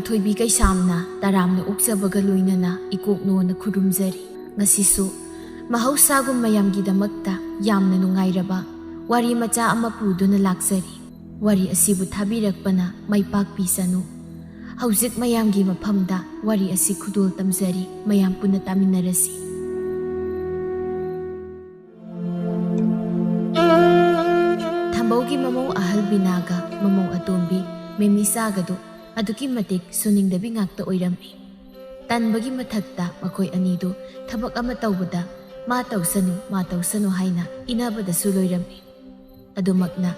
ꯊꯣꯏꯕꯤ ꯀꯩꯁꯥꯝꯅ ꯇꯔꯥꯝꯅ ꯑꯣꯛꯆꯕꯒ ꯂꯣꯏꯅꯅ ꯏꯀꯣꯛꯅꯣꯅ ꯈꯨꯔꯨꯝꯖꯔꯤ꯫ ꯉꯁꯤꯁꯨ ꯃꯍꯧꯁꯥꯒꯨꯝ ꯃꯌꯥꯝꯒꯤꯗꯃꯛꯇ ꯌꯥꯝꯅ ꯅꯨꯡꯉꯥꯏꯔꯕ ꯋꯥꯔꯤ ꯃꯆꯥ ꯑꯃ ꯄꯨꯗꯨꯅ ꯂꯥꯛꯆꯔꯤ꯫ ꯋꯥꯔꯤ ꯑꯁꯤꯕꯨ ꯊꯥꯕꯤꯔꯛꯄꯅ ꯃꯥꯏꯄꯥꯛ ꯄꯤꯁꯅꯨ꯫ ꯍꯧꯖꯤꯛ ꯃꯌꯥꯝꯒꯤ ꯃꯐꯝꯗ ꯋꯥꯔꯤ ꯑꯁꯤ ꯈꯨꯗꯣꯜ ꯇꯝꯖꯔꯤ, ꯃꯌꯥꯝ ꯄꯨꯟꯅ ꯇꯥꯃꯤꯟꯅꯔꯁꯤ꯫ ꯊꯝꯕꯧꯒꯤ ꯃꯃꯧ ꯑꯍꯜ ꯕꯤꯅꯥꯒ ꯃꯃꯧ ꯑꯇꯣꯝꯕꯤ ꯃꯦꯃꯤꯁꯥꯒꯗꯨ ꯑꯗꯨꯛꯀꯤ ꯃꯇꯤꯛ ꯁꯨꯅꯤꯡꯗꯕꯤ ꯉꯥꯛꯇ ꯑꯣꯏꯔꯝꯃꯤ꯫ ꯇꯟꯕꯒꯤ ꯃꯊꯛꯇ ꯃꯈꯣꯏ ꯑꯅꯤꯗꯨ ꯊꯕꯛ ꯑꯃ ꯇꯧꯕꯗ ꯃꯥ ꯇꯧꯁꯅꯨ ꯍꯥꯏꯅ ꯏꯅꯕꯗꯁꯨ ꯂꯣꯏꯔꯝꯃꯤ꯫ ꯑꯗꯨꯃꯛꯅ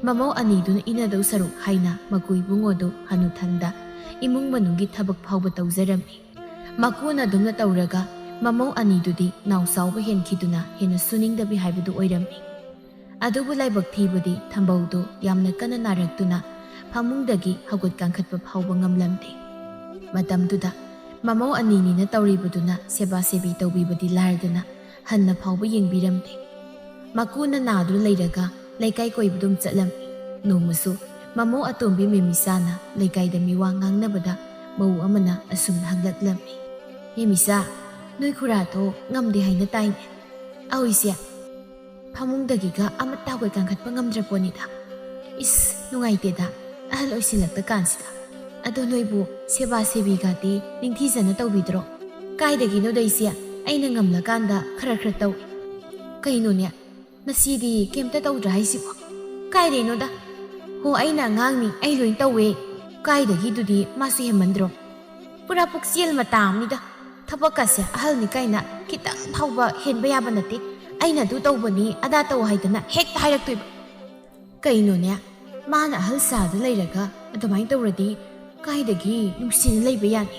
ꯃꯃꯧ ꯑꯅꯤꯗꯨꯅ ꯏꯅꯗꯧ ꯁꯔꯨꯛ ꯍꯥꯏꯅ ꯃꯀꯨꯏꯕꯨꯡꯉꯣꯗꯨ ꯍꯅꯨꯊꯪꯗ ꯏꯃꯨꯡ ꯃꯅꯨꯡꯒꯤ ꯊꯕꯛ ꯐꯥꯎꯕ ꯇꯧꯖꯔꯝꯃꯤ꯫ ꯃꯀꯨꯅ ꯑꯗꯨꯝꯅ ꯇꯧꯔꯒ ꯃꯃꯧ ꯑꯅꯤꯗꯨꯗꯤ ꯅꯥꯎ ꯆꯥꯎꯕ ꯍꯦꯟꯈꯤꯗꯨꯅ ꯍꯦꯟꯅ ꯁꯨꯅꯤꯡꯗꯕꯤ ꯍꯥꯏꯕꯗꯨ ꯑꯣꯏꯔꯝꯃꯤ꯫ ꯑꯗꯨꯕꯨ ꯂꯥꯏꯕꯛ ꯊꯤꯕꯗꯤ ꯊꯝꯕꯧꯗꯨ ꯌꯥꯝꯅ ꯀꯟꯅ ꯅꯥꯔꯛꯇꯨꯅ ꯐꯃꯨꯡꯗꯒꯤ ꯍꯧꯒꯠ ꯀꯥꯡꯈꯠꯄ ꯐꯥꯎꯕ ꯉꯝꯂꯝꯗꯦ꯫ ꯃꯇꯝꯗꯨꯗ ꯃꯃꯧ ꯑꯅꯤꯅꯤꯅ ꯇꯧꯔꯤꯕꯗꯨꯅ ꯁꯦꯕꯥ ꯁꯦꯕꯤ ꯇꯧꯕꯤꯕꯗꯤ ꯂꯥꯏꯔꯗꯅ ꯍꯟꯅ ꯐꯥꯎꯕ ꯌꯦꯡꯕꯤꯔꯝꯗꯦ꯫ ꯃꯀꯨꯅ ꯅꯥꯗꯨꯅ ꯂꯩꯔꯒ ꯂꯩꯀꯥꯏ ꯀꯣꯏꯕꯗꯨꯝ ꯆꯠꯂꯝꯃꯤ꯫ ꯅꯣꯡꯃꯁꯨ ꯃꯃꯧ ꯑꯇꯣꯝꯕꯤ ꯃꯦꯃꯤꯁꯥꯅ ꯂꯩꯀꯥꯏꯗ ꯃꯤꯋꯥ ꯉꯥꯡꯅꯕꯗ ꯃꯧ ꯑꯃꯅ ꯑꯁꯨꯝꯅ ꯍꯪꯂꯛꯂꯝꯃꯤ꯫ "ꯃꯦꯃꯤꯁꯥ, ꯅꯣꯏ ꯈꯨꯔꯥꯗꯣ ꯉꯝꯗꯦ ꯍꯥꯏꯅ ꯇꯥꯏꯅꯦ?" "ꯑꯧ ꯏꯆꯦ, ꯐꯃꯨꯡꯗꯒꯤꯒ ꯑꯃꯠꯇ ꯍꯧꯒꯠ ꯀꯥꯡꯈꯠꯄ ꯉꯝꯗ꯭ꯔꯄꯣꯠꯅꯤꯗ꯫ ꯏꯁ ꯅꯨꯡꯉꯥꯏꯇꯦꯗ ꯑꯍꯜ ꯑꯣꯏꯁꯤꯜꯂꯛꯇ ꯀꯥꯟꯁꯤꯗ꯫ ꯑꯗꯣ ꯅꯣꯏꯕꯨ ꯁꯦꯕꯥ ꯁꯦꯕꯤꯒꯗꯤ ꯅꯤꯡꯊꯤꯖꯅ ꯇꯧꯕꯤꯗ꯭ꯔꯣ?" "ꯀꯥꯏꯗꯒꯤꯅꯣꯗ ꯏꯆꯦ, ꯑꯩꯅ ꯉꯝꯂꯀꯥꯟꯗ ꯈꯔ ꯇꯧꯏ." "ꯀꯩꯅꯣꯅꯦ, ꯅꯁꯤꯗꯤ ꯀꯩꯝꯇ ꯇꯧꯗ꯭ꯔꯥ ꯍꯥꯏꯁꯤꯕꯣ?" "ꯀꯥꯏꯗꯩꯅꯣꯗ, ꯍꯣ ꯑꯩꯅ ꯑꯉꯥꯡꯅꯤ, ꯑꯩ ꯂꯣꯏ ꯇꯧꯋꯦ." "ꯀꯥꯏꯗꯒꯤꯗꯨꯗꯤ ꯃꯥꯁꯨ ꯍꯦꯟꯃꯟꯗ꯭ꯔꯣ? ꯄꯨꯔꯥ ꯄꯨꯛꯆꯦꯜ ꯃꯇꯥ ꯑꯃꯅꯤꯗ꯫ ꯊꯕꯛꯀꯁꯦ ꯑꯍꯜꯅꯤ ꯀꯥꯏꯅ ꯈꯤꯇꯪ ꯐꯥꯎꯕ ꯍꯦꯟꯕ ꯌꯥꯕ ꯅꯠꯇꯦ꯫ ꯑꯩꯅ ꯑꯗꯨ ꯇꯧꯕꯅꯤ ꯑꯗꯥ ꯇꯧ ꯍꯥꯏꯗꯅ ꯍꯦꯛꯇ ꯍꯥꯏꯔꯛꯇꯣꯏꯕ." "ꯀꯩꯅꯣꯅꯦ, ꯃꯥꯅ ꯑꯍꯜ ꯁꯥꯗ ꯂꯩꯔꯒ ꯑꯗꯨꯃꯥꯏꯅ ꯇꯧꯔꯗꯤ ꯀꯥꯏꯗꯒꯤ ꯅꯨꯡꯁꯤꯅ ꯂꯩꯕ ꯌꯥꯅꯤ?"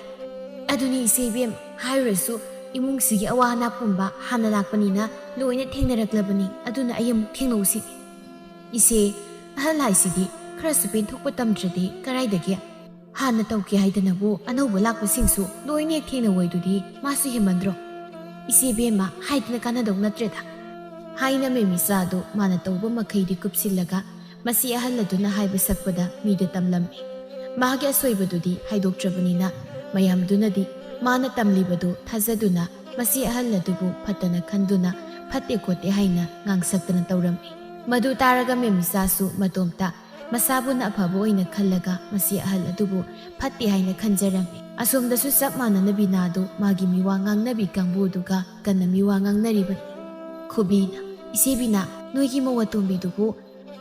"ꯑꯗꯨꯅꯤ ꯏꯆꯦ ꯏꯕꯦꯝ, ꯍꯥꯏꯔꯨꯔꯁꯨ ꯏꯃꯨꯡꯁꯤꯒꯤ ꯑꯋꯥ ꯑꯅꯥ ꯄꯨꯝꯕ ꯍꯥꯟꯅ ꯂꯥꯛꯄꯅꯤꯅ ꯂꯣꯏꯅ ꯊꯦꯡꯅꯔꯛꯂꯕꯅꯤ, ꯑꯗꯨꯅ ꯑꯩ ꯑꯃꯨꯛ ꯊꯦꯡꯅꯧꯁꯤꯅꯤ." "ꯏꯆꯦ, ꯑꯍꯜ ꯍꯥꯏꯁꯤꯗꯤ ꯈꯔꯁꯨ ꯄꯦꯟꯊꯣꯛꯄ ꯇꯝꯗ꯭ꯔꯗꯤ ꯀꯔꯥꯏꯗꯒꯤ? ꯍꯥꯟꯅ ꯇꯧꯒꯦ ꯍꯥꯏꯗꯅꯕꯨ ꯑꯅꯧꯕ ꯂꯥꯛꯄꯁꯤꯡꯁꯨ ꯂꯣꯏꯅ ꯍꯦꯛ ꯊꯦꯡꯅꯋꯣꯏꯗꯨꯗꯤ ꯃꯥꯁꯨ ꯍꯦꯟꯃꯟꯗ꯭ꯔꯣ? ꯏꯆꯦ ꯏꯕꯦꯝꯃ, ꯍꯥꯏꯗꯅ ꯀꯥꯟꯅꯗꯧ ꯅꯠꯇ꯭ꯔꯦꯗ." ꯍꯥꯏꯅ ꯃꯦꯃꯤꯁꯥꯗꯨ ꯃꯥꯅ ꯇꯧꯕ ꯃꯈꯩꯗꯤ ꯀꯨꯞꯁꯤꯜꯂꯒ ꯃꯁꯤ ꯑꯍꯜ ꯑꯗꯨꯅ ꯍꯥꯏꯕ ꯁꯛꯄꯗ ꯃꯤꯗ ꯇꯝꯂꯝꯃꯤ꯫ ꯃꯥꯒꯤ ꯑꯁꯣꯏꯕꯗꯨꯗꯤ ꯍꯥꯏꯗꯣꯛꯇ꯭ꯔꯕꯅꯤꯅ ꯃꯌꯥꯝꯗꯨꯅꯗꯤ ꯃꯥꯅ ꯇꯝꯂꯤꯕꯗꯨ ꯊꯥꯖꯗꯨꯅ ꯃꯁꯤ ꯑꯍꯜ ꯑꯗꯨꯕꯨ ꯐꯠꯇꯅ ꯈꯟꯗꯨꯅ ꯐꯠꯇꯦ ꯈꯣꯠꯇꯦ ꯍꯥꯏꯅ ꯉꯥꯡꯁꯛꯇꯅ ꯇꯧꯔꯝꯃꯤ꯫ ꯃꯗꯨ ꯇꯥꯔꯒ ꯃꯦꯃꯤꯁꯥꯁꯨ ꯃꯇꯣꯝꯇ ꯃꯁꯥꯕꯨꯅ ꯑꯐꯕ ꯑꯣꯏꯅ ꯈꯜꯂꯒ ꯃꯁꯤ ꯑꯍꯜ ꯑꯗꯨꯕꯨ ꯐꯠꯇꯦ ꯍꯥꯏꯅ ꯈꯟꯖꯔꯝꯃꯤ꯫ ꯑꯁꯣꯝꯗꯁꯨ ꯆꯞ ꯃꯥꯟꯅꯅ ꯕꯤꯅꯥꯗꯨ ꯃꯥꯒꯤ ꯃꯤꯋꯥ ꯉꯥꯡꯅꯕꯤ ꯀꯥꯡꯕꯨꯗꯨꯒ ꯀꯟꯅ ꯃꯤꯋꯥ ꯉꯥꯡꯅꯔꯤꯕꯅꯤ꯫ ꯈꯨꯕꯤꯅ "ꯏꯆꯦ ꯕꯤꯅꯥ, ꯅꯣꯏꯒꯤ ꯃꯧ ꯑꯇꯣꯝꯕꯤꯗꯨꯕꯨ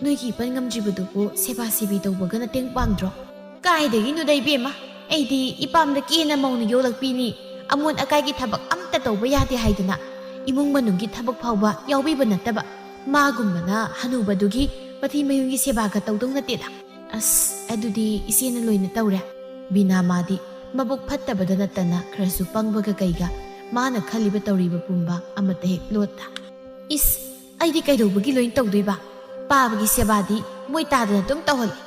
ꯅꯣꯏꯒꯤꯏꯄꯟ ꯉꯝꯗ꯭ꯔꯤꯕꯗꯨꯕꯨ ꯁꯦꯕꯥ ꯁꯦꯕꯤ ꯇꯧꯕꯒ ꯃꯇꯦꯡ ꯄꯥꯡꯗ꯭ꯔꯣ?" "ꯀꯥꯏꯗꯒꯤꯅꯣꯗ ꯏꯕꯦꯝꯃ, ꯑꯩꯗꯤ ꯏꯄꯥꯝꯗ ꯀꯦꯅ ꯃꯧꯅ ꯌꯣꯛꯂꯛꯄꯤꯅꯤ꯫ ꯑꯃꯣꯠ ꯑꯀꯥꯏꯒꯤ ꯊꯕꯛ ꯑꯝꯇ ꯇꯧꯕ ꯌꯥꯗꯦ ꯍꯥꯏꯗꯅ ꯏꯃꯨꯡ ꯃꯅꯨꯡꯒꯤ ꯊꯕꯛ ꯐꯥꯎꯕ ꯌꯥꯎꯕꯤꯕ ꯅꯠꯇꯕ ꯃꯥꯒꯨꯝꯕꯅ ꯍꯅꯨꯕꯗꯨꯒꯤ ꯃꯊꯤ ꯃꯌꯨꯡꯒꯤ ꯁꯦꯕꯥꯒ ꯇꯧꯗꯧ ꯅꯠꯇꯦꯗ." "ꯑꯁ, ꯑꯗꯨꯗꯤ ꯏꯆꯦꯅ ꯂꯣꯏꯅ ꯇꯧꯔꯦ." ꯕꯤꯅꯥ ꯃꯥꯗꯤ ꯃꯕꯨꯛ ꯐꯠꯇꯕꯗ ꯅꯠꯇꯅ ꯈꯔꯁꯨ ꯄꯪꯕꯒ ꯀꯩꯒ ꯃꯥꯅ ꯈꯜꯂꯤꯕ ꯇꯧꯔꯤꯕ ꯄꯨꯝꯕ ꯑꯃꯠꯇ ꯍꯦꯛ ꯂꯣꯠꯇ꯫ "ꯏꯁ, ꯑꯩꯗꯤ ꯀꯩꯗꯧꯕꯒꯤ ꯂꯣꯏꯅ ꯇꯧꯗꯣꯏꯕ? ꯄꯥꯕꯒꯤ ꯁꯦꯕꯥꯗꯤ ꯃꯣꯏ ꯇꯥꯗꯅ ꯑꯗꯨꯝ ꯇꯧꯍꯜꯂꯤ."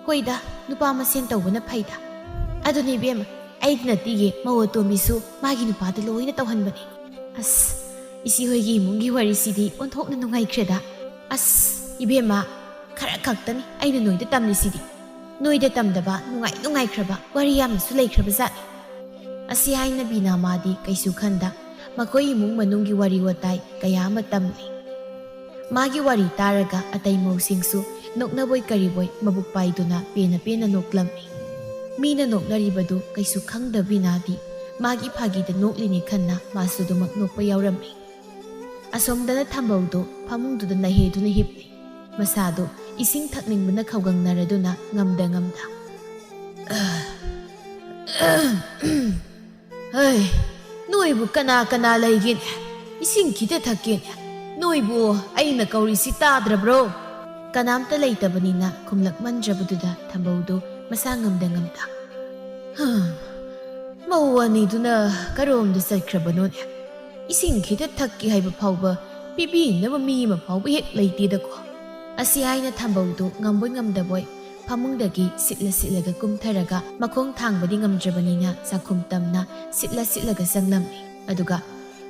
"ꯍꯣꯏꯗ, ꯅꯨꯄꯥ ꯃꯁꯦꯟ ꯇꯧꯕꯅ ꯐꯩꯗ." "ꯑꯗꯨꯅꯤ ꯏꯕꯦꯝꯃ, ꯑꯩꯗꯤ ꯅꯠꯇꯤꯌꯦ, ꯃꯧ ꯑꯇꯣꯝꯕꯤꯁꯨ ꯃꯥꯒꯤ ꯅꯨꯄꯥꯗ ꯂꯣꯏꯅ ꯇꯧꯍꯟꯕꯅꯤ." "ꯑꯁ, ꯏꯆꯦꯍꯣꯏꯒꯤ ꯏꯃꯨꯡꯒꯤ ꯋꯥꯔꯤꯁꯤꯗꯤ ꯑꯣꯟꯊꯣꯛꯅ ꯅꯨꯡꯉꯥꯏꯈ꯭ꯔꯦꯗ." "ꯑꯁ ꯏꯕꯦꯝꯃ, ꯈꯔ ꯈꯛꯇꯅꯤ ꯑꯩꯅ ꯅꯣꯏꯗ ꯇꯝꯂꯤꯁꯤꯗꯤ. ꯅꯣꯏꯗ ꯇꯝꯗꯕ ꯅꯨꯡꯉꯥꯏꯈ꯭ꯔꯕ ꯋꯥꯔꯤ ꯌꯥꯝꯅꯁꯨ ꯂꯩꯈ꯭ꯔꯕ ꯖꯥꯠꯅꯤ." ꯑꯁꯤ ꯍꯥꯏꯅ ꯕꯤꯅꯥ ꯃꯥꯗꯤ ꯀꯩꯁꯨ ꯈꯟꯗ ꯃꯈꯣꯏ ꯏꯃꯨꯡ ꯃꯅꯨꯡꯒꯤ ꯋꯥꯔꯤ ꯋꯥꯇꯥꯏ ꯀꯌꯥ ꯑꯃ ꯇꯝꯂꯤ꯫ ꯃꯥꯒꯤ ꯋꯥꯔꯤ ꯇꯥꯔꯒ ꯑꯇꯩ ꯃꯧꯁꯤꯡꯁꯨ ꯅꯣꯛꯅꯕꯣꯏ ꯀꯔꯤꯕꯣꯏ ꯃꯕꯨꯛ ꯄꯥꯏꯗꯨꯅ ꯄꯦꯟꯅ ꯄꯦꯟꯅ ꯅꯣꯛꯂꯝꯃꯤ꯫ ꯃꯤꯅ ꯅꯣꯛꯅꯔꯤꯕꯗꯨ ꯀꯩꯁꯨ ꯈꯪꯗ ꯕꯤꯅꯥꯗꯤ ꯃꯥꯒꯤ ꯐꯥꯒꯤꯗ ꯅꯣꯛꯂꯤꯅꯤ ꯈꯟꯅ ꯃꯥꯁꯨ ꯑꯗꯨꯃꯛ ꯅꯣꯛꯄ ꯌꯥꯎꯔꯝꯃꯤ꯫ ꯑꯁꯣꯝꯗꯅ ꯊꯝꯕꯧꯗꯨ ꯐꯃꯨꯡꯗꯨꯗ ꯅꯍꯦꯗꯨꯅ ꯍꯤꯞꯂꯤ꯫ ꯃꯁꯥꯗꯨ ꯏꯁꯤꯡ ꯊꯛꯅꯤꯡꯕꯅ ꯈꯧꯒꯪꯅꯔꯗꯨꯅ ꯉꯝꯗ "ꯍꯩ, ꯅꯣꯏꯕꯨ ꯀꯅꯥ ꯀꯅꯥ ꯂꯩꯒꯦꯅꯦ? ꯏꯁꯤꯡ ꯈꯤꯇ ꯊꯛꯀꯦꯅꯦ? ꯅꯣꯏꯕꯨ ꯑꯩꯅ ꯀꯧꯔꯤꯁꯤ ꯇꯥꯗ꯭ꯔꯕ꯭ꯔꯣ?" ꯀꯅꯥꯝꯇ ꯂꯩꯇꯕꯅꯤꯅ ꯈꯨꯝꯂꯛꯃꯟꯗ꯭ꯔꯕꯗꯨꯗ ꯊꯝꯕꯧꯗꯨ ꯃꯁꯥ ꯉꯝꯗ "ꯃꯧ ꯑꯅꯤꯗꯨꯅ ꯀꯔꯣꯝꯗ ꯆꯠꯈ꯭ꯔꯕꯅꯣꯅꯦ? ꯏꯁꯤꯡ ꯈꯤꯇ ꯊꯛꯀꯦ ꯍꯥꯏꯕ ꯐꯥꯎꯕ ꯄꯤꯕꯤꯅꯕ ꯃꯤ ꯑꯃ ꯐꯥꯎꯕ ꯍꯦꯛ ꯂꯩꯇꯦꯗꯀꯣ." ꯑꯁꯤ ꯍꯥꯏꯅ ꯊꯝꯕꯧꯗꯨ ꯉꯝꯕꯣꯏ ꯉꯝꯗꯕꯣꯏ ꯐꯃꯨꯡꯗꯒꯤ ꯁꯤꯠꯂꯒ ꯀꯨꯝꯊꯔꯒ ꯃꯈꯣꯡ ꯊꯥꯡꯕꯗꯤ ꯉꯝꯗ꯭ꯔꯕꯅꯤꯅ ꯆꯥꯛꯈꯨꯝ ꯇꯝꯅ ꯁꯤꯠꯂꯒ ꯆꯪꯂꯝꯃꯤ꯫ ꯑꯗꯨꯒ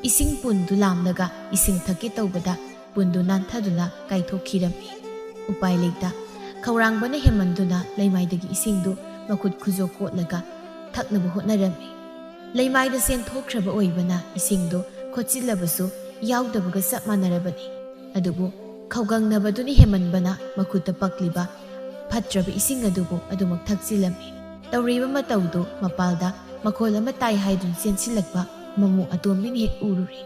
ꯏꯁꯤꯡ ꯄꯨꯟꯗꯨ ꯂꯥꯝꯂꯒ ꯏꯁꯤꯡ ꯊꯛꯀꯦ ꯇꯧꯕꯗ ꯄꯨꯟꯗꯨ ꯅꯥꯟꯊꯗꯨꯅ ꯀꯥꯏꯊꯣꯛꯈꯤꯔꯝꯃꯤ꯫ ꯎꯄꯥꯏ ꯂꯩꯇ ꯈꯧꯔꯥꯡꯕꯅ ꯍꯦꯟꯃꯟꯗꯨꯅ ꯂꯩꯃꯥꯏꯗꯒꯤ ꯏꯁꯤꯡꯗꯨ ꯃꯈꯨꯠ ꯈꯨꯖꯣꯛ ꯀꯣꯠꯂꯒ ꯊꯛꯅꯕ ꯍꯣꯠꯅꯔꯝꯃꯤ꯫ ꯂꯩꯃꯥꯏꯗ ꯆꯦꯟꯊꯣꯛꯈ꯭ꯔꯕ ꯑꯣꯏꯕꯅ ꯏꯁꯤꯡꯗꯨ ꯈꯣꯠꯆꯤꯜꯂꯕꯁꯨ ꯌꯥꯎꯗꯕꯒ ꯆꯞ ꯃꯥꯟꯅꯔꯕꯅꯤ꯫ ꯑꯗꯨꯕꯨ ꯈꯧꯒꯪꯅꯕꯗꯨꯅ ꯍꯦꯃꯟꯕꯅ ꯃꯈꯨꯠꯇ ꯄꯛꯂꯤꯕ ꯐꯠꯇ꯭ꯔꯕ ꯏꯁꯤꯡ ꯑꯗꯨꯕꯨ ꯑꯗꯨꯃꯛ ꯊꯛꯆꯤꯜꯂꯝꯃꯤ꯫ ꯇꯧꯔꯤꯕ ꯃꯇꯧꯗꯨ ꯃꯄꯥꯜꯗ ꯃꯈꯣꯜ ꯑꯃ ꯇꯥꯏ ꯍꯥꯏꯗꯨꯅ ꯆꯦꯟꯁꯤꯜꯂꯛꯄ ꯃꯃꯧ ꯑꯇꯣꯝꯕꯤꯅ ꯍꯦꯛ ꯎꯔꯨꯔꯦ꯫